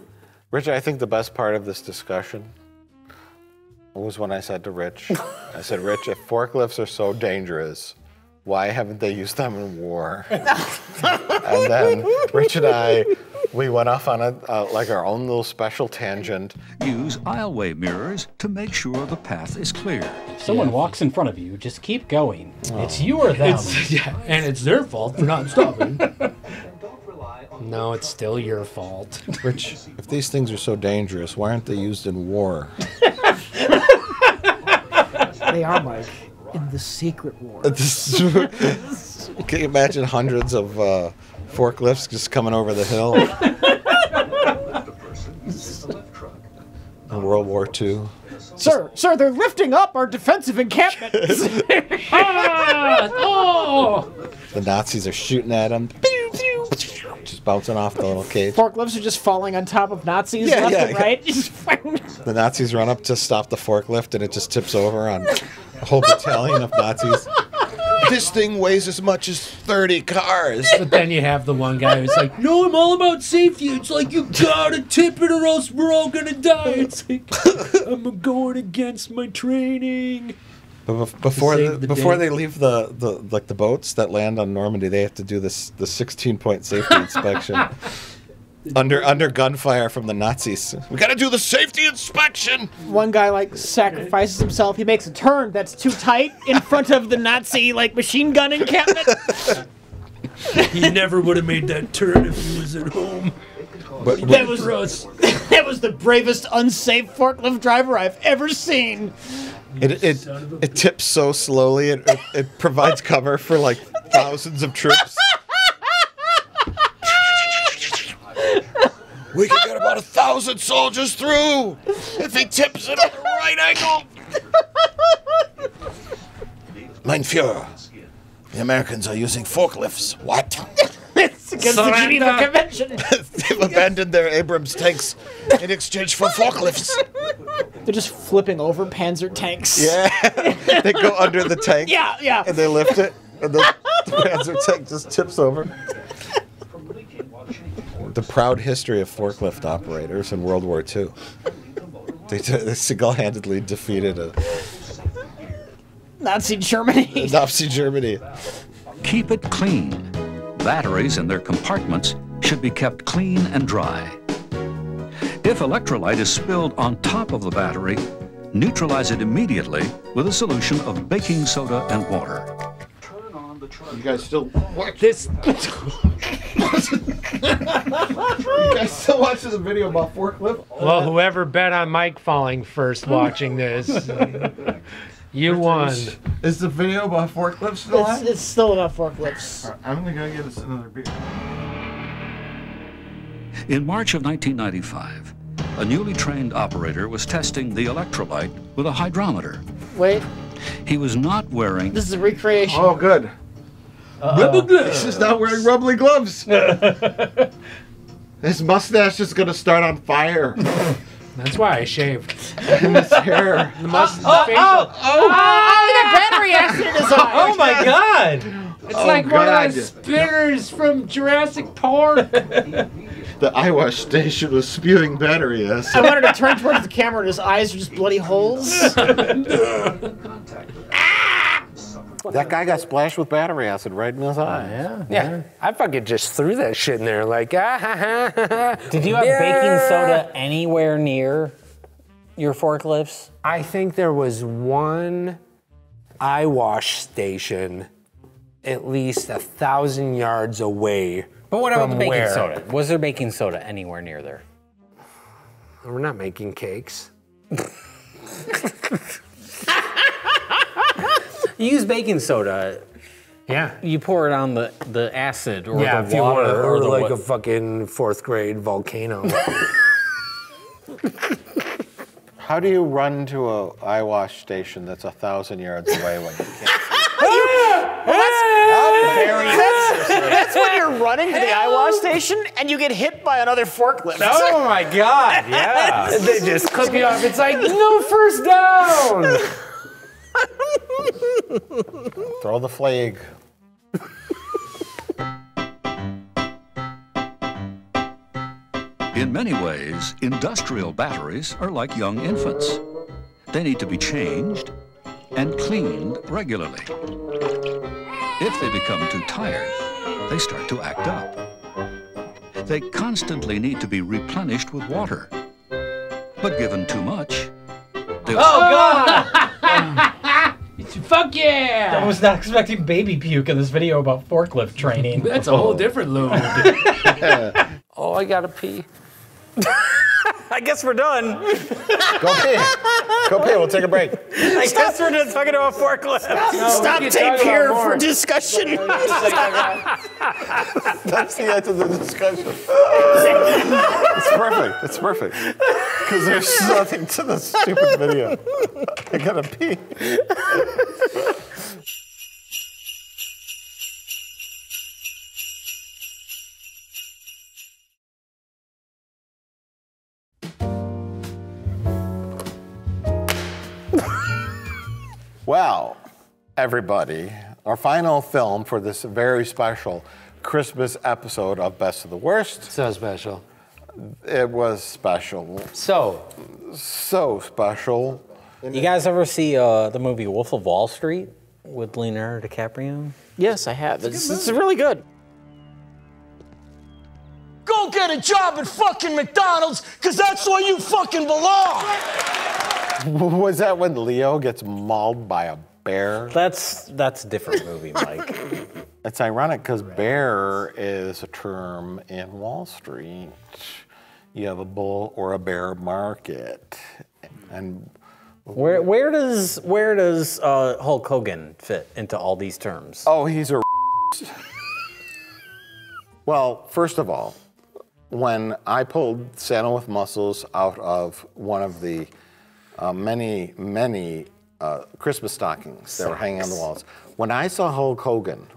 Rich, I think the best part of this discussion was when I said to Rich, I said, Rich, if forklifts are so dangerous, why haven't they used them in war? And then Rich and I, we went off on like our own little special tangent. Use aisleway mirrors to make sure the path is clear. If someone walks in front of you, just keep going. It's you or them. And it's their fault for not stopping. No, it's still your fault. Rich, if these things are so dangerous, why aren't they used in war? They are, Mike, in the secret war. Can you imagine hundreds of forklifts just coming over the hill? In World War II. Sir, they're lifting up our defensive encampment. The Nazis are shooting at them. Just bouncing off the little cage. Forklifts are just falling on top of Nazis left and right. The Nazis run up to stop the forklift and it just tips over on a whole battalion of Nazis. This thing weighs as much as 30 cars. But then you have the one guy who's like, no, I'm all about safety. It's like, you gotta tip it or else we're all gonna die. It's like, I'm going against my training. But before they leave the boats that land on Normandy, they have to do the 16-point safety inspection under gunfire from the Nazis. We got to do the safety inspection. One guy sacrifices himself. He makes a turn that's too tight in front of the Nazi machine gun encampment. He never would have made that turn if he was at home. But that was the bravest unsafe forklift driver I've ever seen. It tips so slowly. It provides cover for thousands of troops. We can get about 1,000 soldiers through if he tips it at the right angle. Mein Führer, the Americans are using forklifts. What? It's against the Geneva Convention. They've abandoned their Abrams tanks in exchange for forklifts. They're just flipping over Panzer tanks. Yeah, they go under the tank. Yeah. And they lift it, and the Panzer tank just tips over. The proud history of forklift operators in World War II. They single-handedly defeated Nazi Germany. Nazi Germany. Keep it clean. Batteries in their compartments should be kept clean and dry. If electrolyte is spilled on top of the battery, neutralize it immediately with a solution of baking soda and water. You guys still watch this? You guys still watching the video about forklift? Well, whoever bet on Mike falling first watching this, you won. Is the video about forklifts still on? It's still about forklifts. Right, I'm gonna go get us another beer. In March of 1995, a newly trained operator was testing the electrolyte with a hydrometer. Wait. He was not wearing... This is a recreation. Oh, good. Rubber gloves. He's not wearing rubbly gloves. His mustache is gonna start on fire. That's why I shaved. And his hair. The he got battery acid in his eye. Oh my god! It's like one of those God. spinners from Jurassic Park. The eye wash station was spewing battery acid. I wanted to turn towards the camera and his eyes were just bloody holes. That guy got splashed with battery acid right in his eye. Yeah. I fucking just threw that shit in there like, Did you have baking soda anywhere near your forklifts? I think there was one eye wash station at least 1,000 yards away. But what about the from baking where? soda? Was there baking soda anywhere near there? We're not making cakes. You use baking soda. Yeah. You pour it on the acid or Yeah, the if you want water to, or the like a fucking 4th grade volcano. How do you run to a eye wash station that's 1,000 yards away when you can't? That's when you're running to the eye wash station and you get hit by another forklift. Oh my god, yeah. They just clip you off. It's like, no first down. Throw the flag. In many ways, industrial batteries are like young infants. They need to be changed and cleaned regularly. If they become too tired, they start to act up. They constantly need to be replenished with water. But given too much, they'll... Oh, God! Fuck yeah! I was not expecting baby puke in this video about forklift training. That's a whole different load. Oh, I gotta pee. I guess we're done. Go pee. Go pee. We'll take a break. I guess we're just talking about forklifts. Stop tape here for discussion. That's the end of the discussion. It's perfect. It's perfect. Because there's nothing to the stupid video. I gotta pee. Well, everybody, our final film for this very special Christmas episode of Best of the Worst. So special. It was special. So special. You guys ever see the movie Wolf of Wall Street with Leonardo DiCaprio? Yes, I have. It's really good. Go get a job at fucking McDonald's, because that's where you fucking belong! Was that when Leo gets mauled by a bear? That's a different movie, Mike. It's ironic because bear is a term in Wall Street. You have a bull or a bear market. And where does Hulk Hogan fit into all these terms? Oh, he's a Well, first of all, when I pulled Santa with Muscles out of one of the many Christmas stockings that were hanging on the walls, when I saw Hulk Hogan,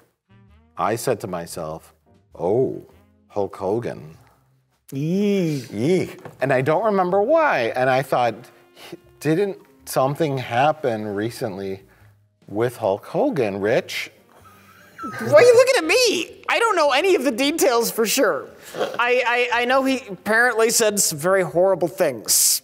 I said to myself, oh, Hulk Hogan. Yee. And I don't remember why. And I thought, didn't something happen recently with Hulk Hogan, Rich? Why are you looking at me? I don't know any of the details for sure. I know he apparently said some very horrible things.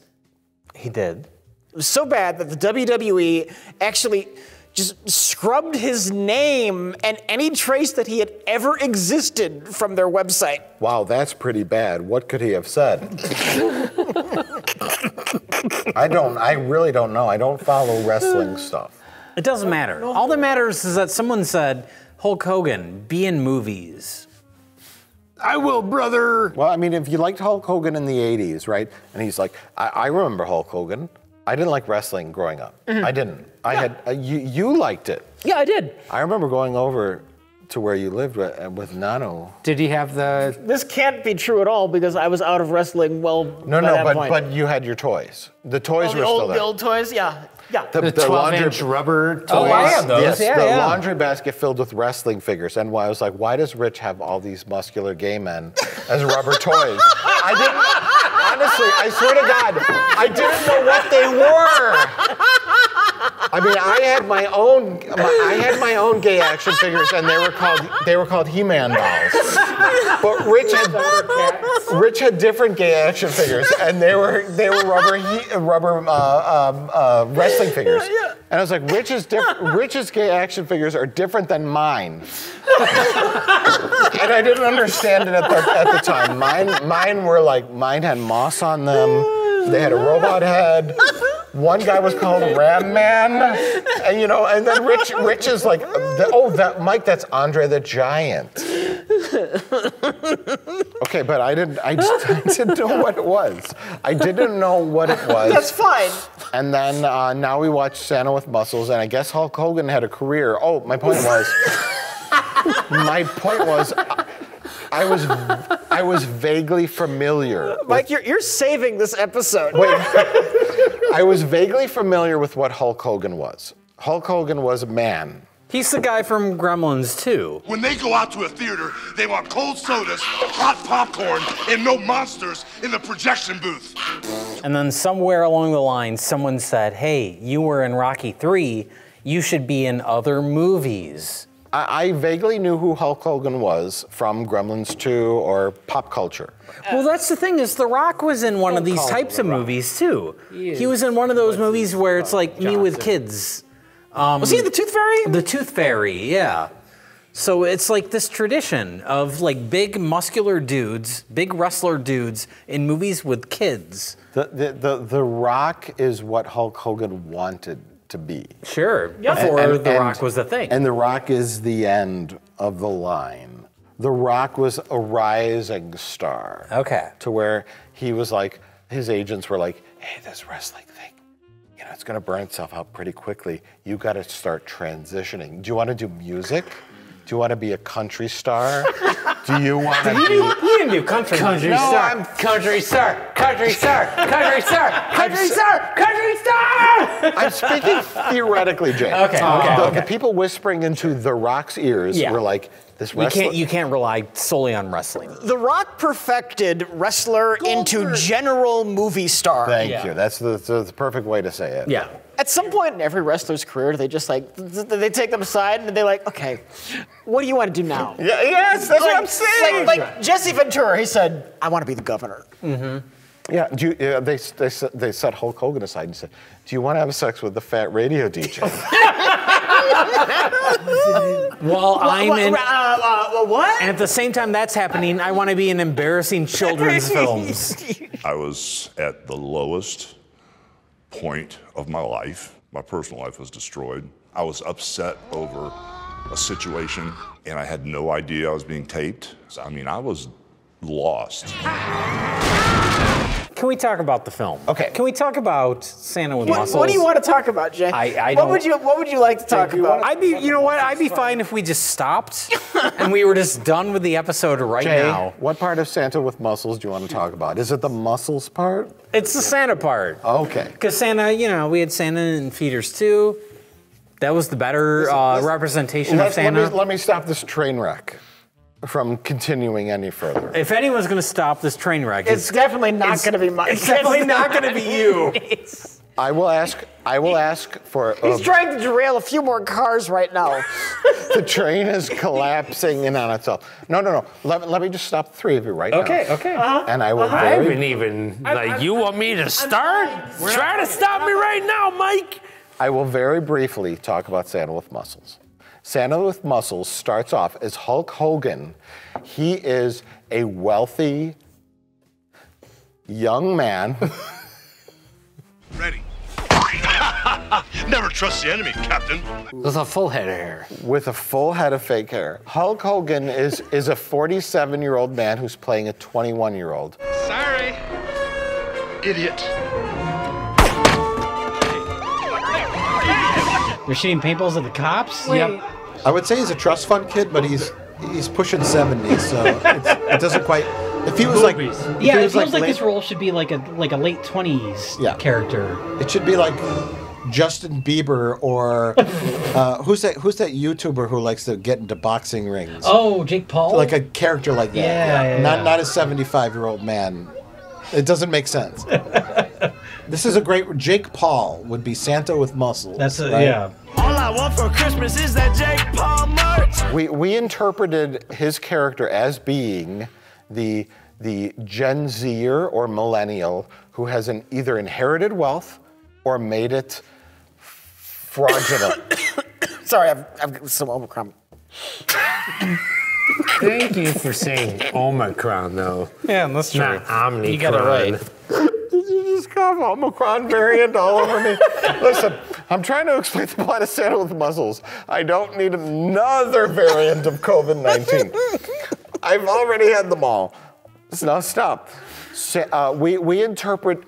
He did. It was so bad that the WWE actually just scrubbed his name and any trace that he had ever existed from their website. Wow, that's pretty bad. What could he have said? I really don't know. I don't follow wrestling stuff. It doesn't matter. All that matters is that someone said, Hulk Hogan, be in movies. I will, brother. Well, I mean, if you liked Hulk Hogan in the 80s, right? And he's like, I remember Hulk Hogan. I didn't like wrestling growing up. I didn't. I had, you liked it. Yeah, I did. I remember going over to where you lived with Nano. Did he have the... This can't be true at all because I was out of wrestling by that point. But you had your toys. The toys were still there. The old toys, yeah. Yeah. The 12-inch rubber toys. Oh, I have those. Yes, the laundry basket filled with wrestling figures. And I was like, why does Rich have all these muscular gay men as rubber toys? I didn't, honestly, I swear to God, I didn't know what they were. I mean, I had my own gay action figures, and they were called He-Man dolls. But Rich had different gay action figures, and they were rubber wrestling figures. And I was like, Rich's gay action figures are different than mine. And I didn't understand it at the time. Mine had moss on them. They had a robot head. One guy was called Ram Man, and then Rich is like, Mike, that's Andre the Giant. Okay, but I didn't know what it was. I didn't know what it was. That's fine. And then now we watch Santa with Muscles, and I guess Hulk Hogan had a career. Oh, my point was, I was vaguely familiar. Mike, you're saving this episode. Wait. I was vaguely familiar with what Hulk Hogan was. Hulk Hogan was a man. He's the guy from Gremlins 2. When they go out to a theater, they want cold sodas, hot popcorn, and no monsters in the projection booth. And then somewhere along the line, someone said, hey, you were in Rocky 3, you should be in other movies. I vaguely knew who Hulk Hogan was from Gremlins 2 or pop culture. Well, that's the thing is The Rock was in one of these types of movies too. He was in one of those movies where it's like Me with Kids. Was he the Tooth Fairy? The Tooth Fairy, yeah. So it's like this tradition of like big muscular dudes, big wrestler dudes in movies with kids. The Rock is what Hulk Hogan wanted to be. Sure, before The Rock was the thing. And The Rock is the end of the line. The Rock was a rising star. Okay. To where he was like, his agents were like, hey, this wrestling thing, it's gonna burn itself out pretty quickly. You gotta start transitioning. Do you wanna do music? Do you wanna be a country star? Do you wanna be... You didn't do country star. I'm country star, country star, country star, country star, country star! I'm speaking theoretically, Jay. Okay. The people whispering into The Rock's ears were like, this wrestler... You can't rely solely on wrestling. The Rock perfected wrestler into general movie star. Thank you. That's the perfect way to say it. Yeah. At some point in every wrestler's career, they just they take them aside and they're like, okay, what do you want to do now? Yeah, yes, that's what I'm saying. Like Jesse Ventura, he said, I want to be the governor. Mm-hmm. Yeah, they set Hulk Hogan aside and said, do you want to have sex with the fat radio DJ? What? And at the same time that's happening, I want to be in embarrassing children's films. I was at the lowest point of my life. My personal life was destroyed. I was upset over a situation, and I had no idea I was being taped. I mean, I was lost. Can we talk about the film? Okay. Can we talk about Santa with Muscles? What do you want to talk about, Jay? What would you like to talk about? I'd be fine if we just stopped and we were just done with the episode right Jay, now. What part of Santa with Muscles do you want to talk about? Is it the muscles part? It's the Santa part. Okay. Because Santa, we had Santa in Feeders 2. That was the better representation of Santa. Let me stop this train wreck from continuing any further. If anyone's going to stop this train wreck, it's definitely not going to be Mike. It's definitely not going to be you. I will ask for. He's trying to derail a few more cars right now. The train is collapsing in on itself. No. Let me just stop the three of you right now. Okay. And I will. I haven't even. You want me to start? Try to stop me right now, Mike. I will very briefly talk about Santa with Muscles. Santa with Muscles starts off as Hulk Hogan. He is a wealthy young man. Ready. Never trust the enemy, Captain. With a full head of hair. With a full head of fake hair. Hulk Hogan is a 47-year-old man who's playing a 21-year-old. Sorry. Idiot. They're shooting paintballs at the cops? Wait. Yep. I would say he's a trust fund kid, but he's pushing 70, so it doesn't quite. If he was Movies. Yeah, it feels like late, this role should be like a late 20s character. It should be like Justin Bieber or who's that YouTuber who likes to get into boxing rings? Oh, Jake Paul? Like a character like that. Yeah. Not a 75-year-old man. It doesn't make sense. This is a great. Jake Paul would be Santa with muscles. That's right? Yeah. All I want for Christmas is that Jake Paul merch. We interpreted his character as being the Gen Zer or millennial who has either inherited wealth or made it fraudulent. Sorry, I've got some Omicron. Thank you for saying Omicron, though. Yeah, that's true. Not Omnicron. You got it right. Did you just cough Omicron variant all over me? Listen, I'm trying to explain the plot of Santa with Muscles. I don't need another variant of COVID-19. I've already had them all. So now stop. We interpret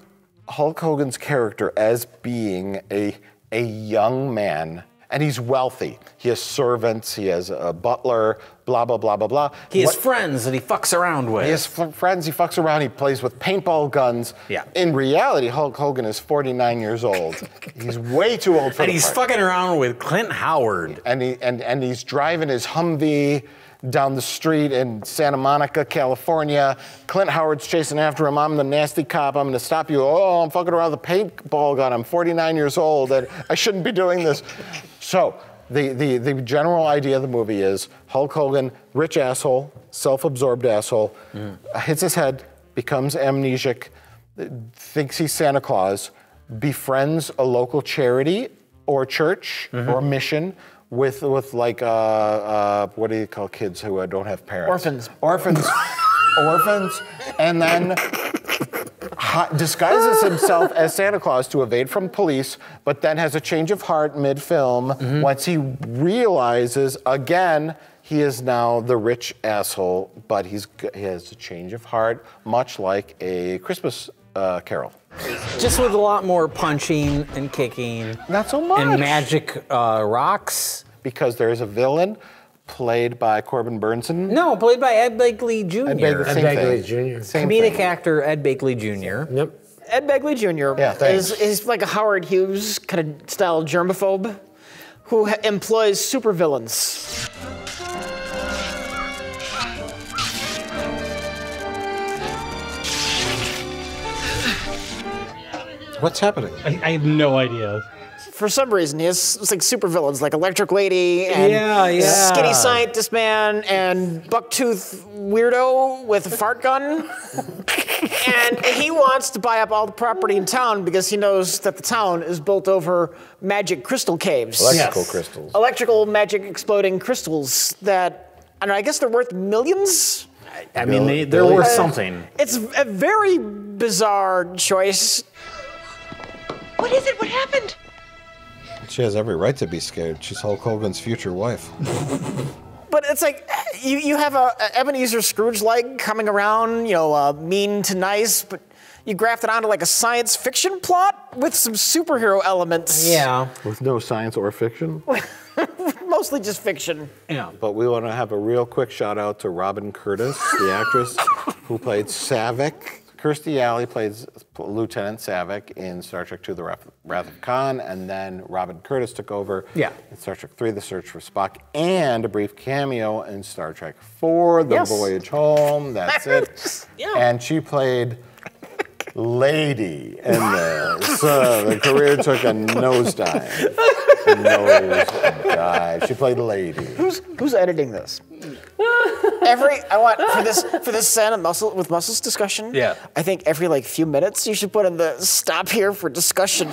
Hulk Hogan's character as being a young man, and he's wealthy. He has servants, he has a butler, blah, blah, blah, blah, blah. He has friends that he fucks around with. He has friends, he fucks around, he plays with paintball guns. Yeah. In reality, Hulk Hogan is 49 years old. He's way too old for And the he's part. fucking around with Clint Howard. And he's driving his Humvee down the street in Santa Monica, California. Clint Howard's chasing after him. I'm the nasty cop. I'm going to stop you. Oh, I'm fucking around with a paintball gun. I'm 49 years old and I shouldn't be doing this. So the general idea of the movie is Hulk Hogan, rich asshole, self-absorbed asshole, hits his head, becomes amnesiac, thinks he's Santa Claus, befriends a local charity or church or mission with like what do you call kids who don't have parents? Orphans, and then disguises himself as Santa Claus to evade from police, but then has a change of heart mid-film once he realizes again he is now the rich asshole, but he has a change of heart, much like a Christmas Carol. Just with a lot more punching and kicking. Not so much. And magic rocks. Because there's a villain played by Corbin Burnson. No, played by Ed Begley Jr. Ed Begley Jr. Comedic actor Ed Begley Jr. Yep. Ed Begley Jr. is like a Howard Hughes kind of style germaphobe who employs supervillains. What's happening? I have no idea. For some reason, he has like supervillains, like Electric Lady and Skinny Scientist Man and Bucktooth Weirdo with a fart gun. And he wants to buy up all the property in town because he knows that the town is built over magic crystal caves. Electrical crystals. Electrical magic exploding crystals that, I don't know, I guess they're worth millions? I mean, they're worth something. It's a very bizarre choice. What is it? What happened? She has every right to be scared. She's Hulk Hogan's future wife. But it's like, you have a Ebenezer Scrooge-like coming around, mean to nice, but you graft it onto like a science fiction plot with some superhero elements. Yeah. With no science or fiction. Mostly just fiction. Yeah. But we want to have a real quick shout out to Robin Curtis, the actress who played Savick. Kirstie Alley plays Lieutenant Savick in Star Trek II, The Wrath of Khan, and then Robin Curtis took over in Star Trek III, The Search for Spock, and a brief cameo in Star Trek IV, The Voyage Home, that's it. And she played lady in there. So the career took a nosedive. A nosedive. She played lady. Who's editing this? I want for this Santa with muscles discussion. Yeah. I think every like few minutes you should put in the stop here for discussion.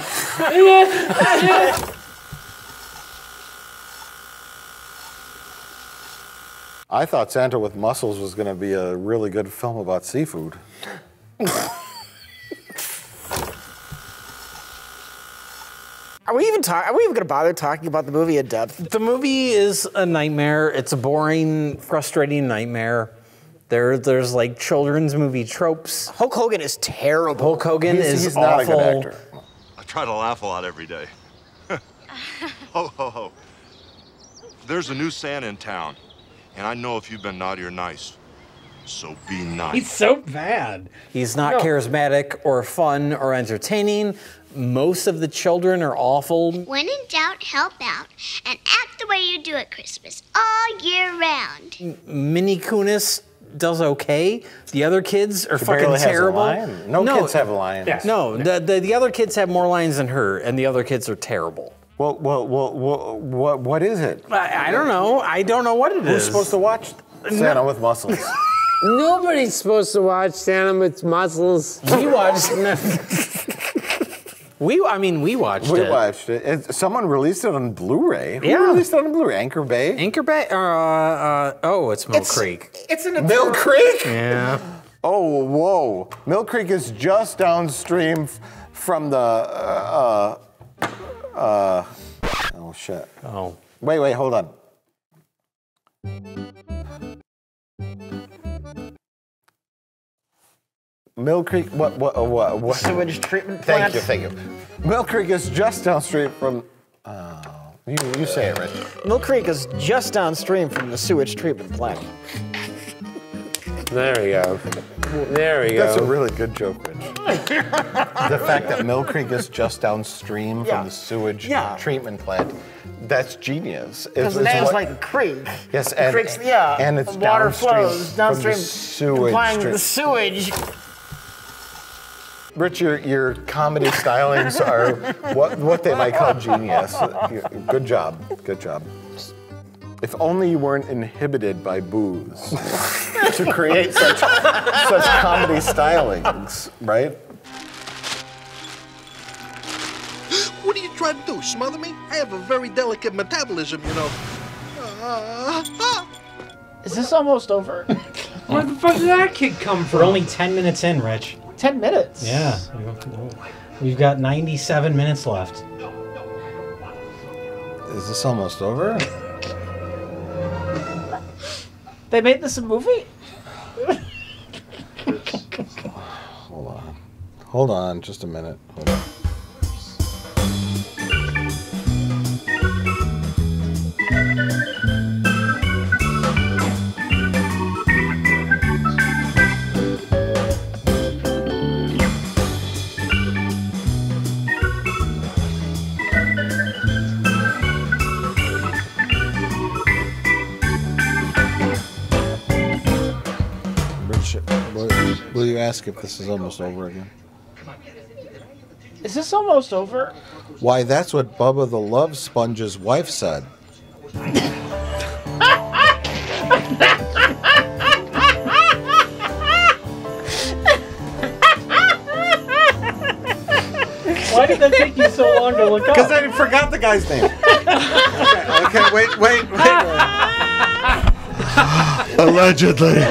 I thought Santa with Muscles was going to be a really good film about seafood. Are we even going to bother talking about the movie in depth? The movie is a nightmare. It's a boring, frustrating nightmare. There's like children's movie tropes. Hulk Hogan is terrible. Hulk Hogan is he's awful. not a good actor. I try to laugh a lot every day. Ho, ho, ho. There's a new Santa in town, and I know if you've been naughty or nice, so be nice. He's so bad. He's not charismatic or fun or entertaining. Most of the children are awful. When in doubt, help out and act the way you do at Christmas all year round. Minnie Kunis does okay. The other kids are She fucking barely terrible. Has a line. No kids have lines. Yeah. No, the other kids have more lines than her, and the other kids are terrible. Well, what is it? I don't know. I don't know what it is. Who's supposed to watch Santa with Muscles? Nobody's supposed to watch Santa with Muscles. We watched. we watched it. We watched it. Someone released it on Blu-ray. Yeah. Who released it on Blu-ray? Anchor Bay? Anchor Bay? It's Mill Creek. It's in a Mill Creek? Yeah. Oh, whoa. Mill Creek is just downstream from the, oh, shit. Oh. Wait, hold on. Mill Creek, what? Sewage treatment plant. Thank you. Mill Creek is just downstream from, you say it, Rich. Mill Creek is just downstream from the sewage treatment plant. There we go. There we go. That's a really good joke, Rich. The fact that Mill Creek is just downstream from the sewage treatment plant, that's genius. Because the name's like a creek. Yes, and it's the water downstream flows downstream, from the sewage. implying the sewage. Rich, your comedy stylings are what they might call genius. Good job. If only you weren't inhibited by booze to create such comedy stylings, right? What are you trying to do, smother me? I have a very delicate metabolism, you know. Is this almost over? Where the fuck did that kid come from? We're only 10 minutes in, Rich. 10 minutes? Yeah. We've got 97 minutes left. Is this almost over? They made this a movie? Hold on, just a minute. Hold on. Will you ask if this is almost over again? Is this almost over? Why, that's what Bubba the Love Sponge's wife said. Why did that take you so long to look up? Because I forgot the guy's name. Okay, wait. Allegedly.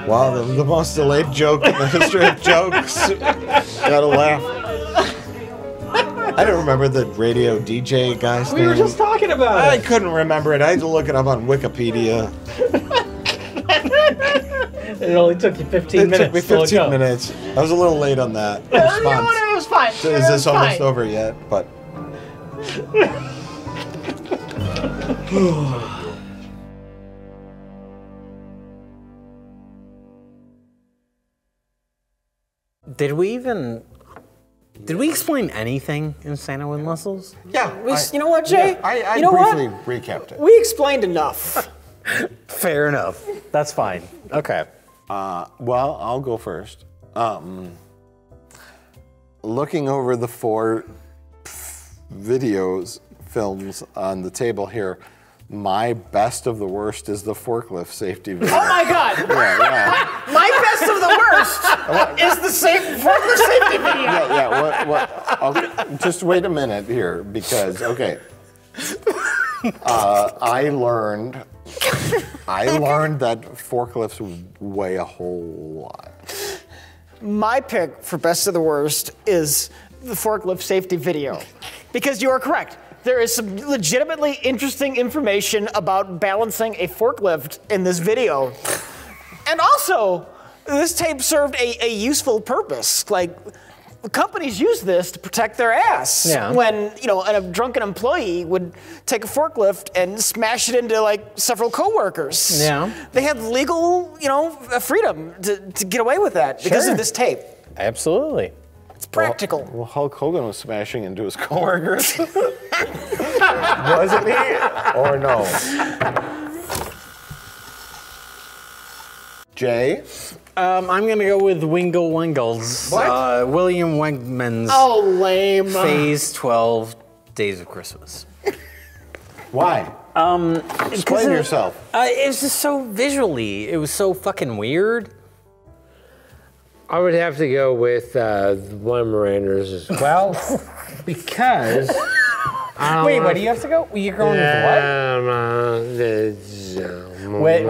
Wow, the most delayed joke in the history of jokes. Gotta laugh. I don't remember the radio DJ guy's name. We were just talking about it. I couldn't remember it. I had to look it up on Wikipedia. It only took you 15 minutes. It took me 15 minutes. I was a little late on that response. No, it was fine. So is this almost over yet? But Did we even Did we explain anything in Santa with Muscles? Yeah. You know what, Jay? I you know briefly what? recapped it. We explained enough. Fair enough. That's fine. Okay. Well, I'll go first. Looking over the 4 films on the table here, my best of the worst is the forklift safety video. Oh my God! Yeah. My best of the worst is the forklift safety video. Yeah. What? Just wait a minute here, because okay. I learned that forklifts weigh a whole lot. My pick for best of the worst is the forklift safety video. Because you are correct. There is some legitimately interesting information about balancing a forklift in this video. And also, this tape served a useful purpose. Like, companies use this to protect their ass. Yeah. When, a drunken employee would take a forklift and smash it into, several coworkers. Yeah. They had legal, freedom to get away with that because of this tape. Absolutely. It's practical. Well, Hulk Hogan was smashing into his coworkers. Wasn't he? Or no? Jay? I'm gonna go with Wingle Wingles. What? William Wegman's Oh, lame. Phase 12 Days of Christmas. Why? Explain yourself. It was just so visually, it was so fucking weird. I would have to go with Weimaraner's as well, because... Wait, what do you have to go? You're going with what?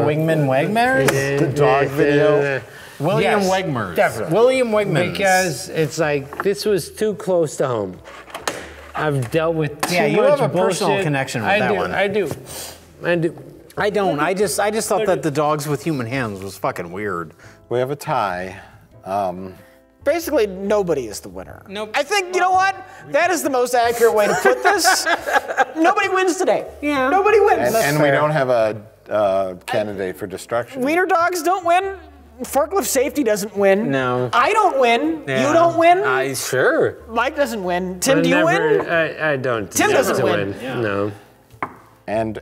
Wingman Wegmars? The dog video? William Yes, Wegmars. definitely. William Wegmans. Because it's like, this was too close to home. I've dealt with too Yeah, you much have a personal bullshit. connection with that one. I do. I don't. I just thought that the dogs with human hands was fucking weird. We have a tie. Basically, nobody is the winner. Nope. I think, you know what? That is the most accurate way to put this. Nobody wins today. Yeah. Nobody wins. And we don't have a candidate for destruction. Wiener dogs don't win. Forklift safety doesn't win. No. I don't win. Yeah. You don't win. Sure. Mike doesn't win. Tim, do you win? I don't. Tim doesn't win. Yeah. No. And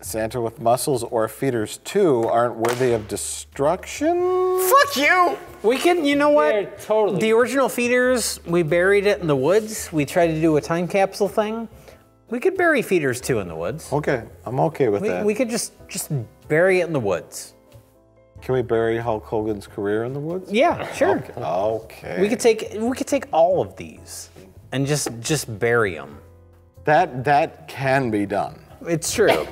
Santa with Muscles or Feeders 2 aren't worthy of destruction? Fuck you! We can, you know what? Yeah, totally. The original Feeders, we buried it in the woods. We tried to do a time capsule thing. We could bury Feeders 2 in the woods. Okay, I'm okay with that. We could just bury it in the woods. Can we bury Hulk Hogan's career in the woods? Yeah, sure. Okay. We could take all of these and just bury them. That can be done. It's true.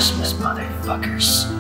Christmas, motherfuckers.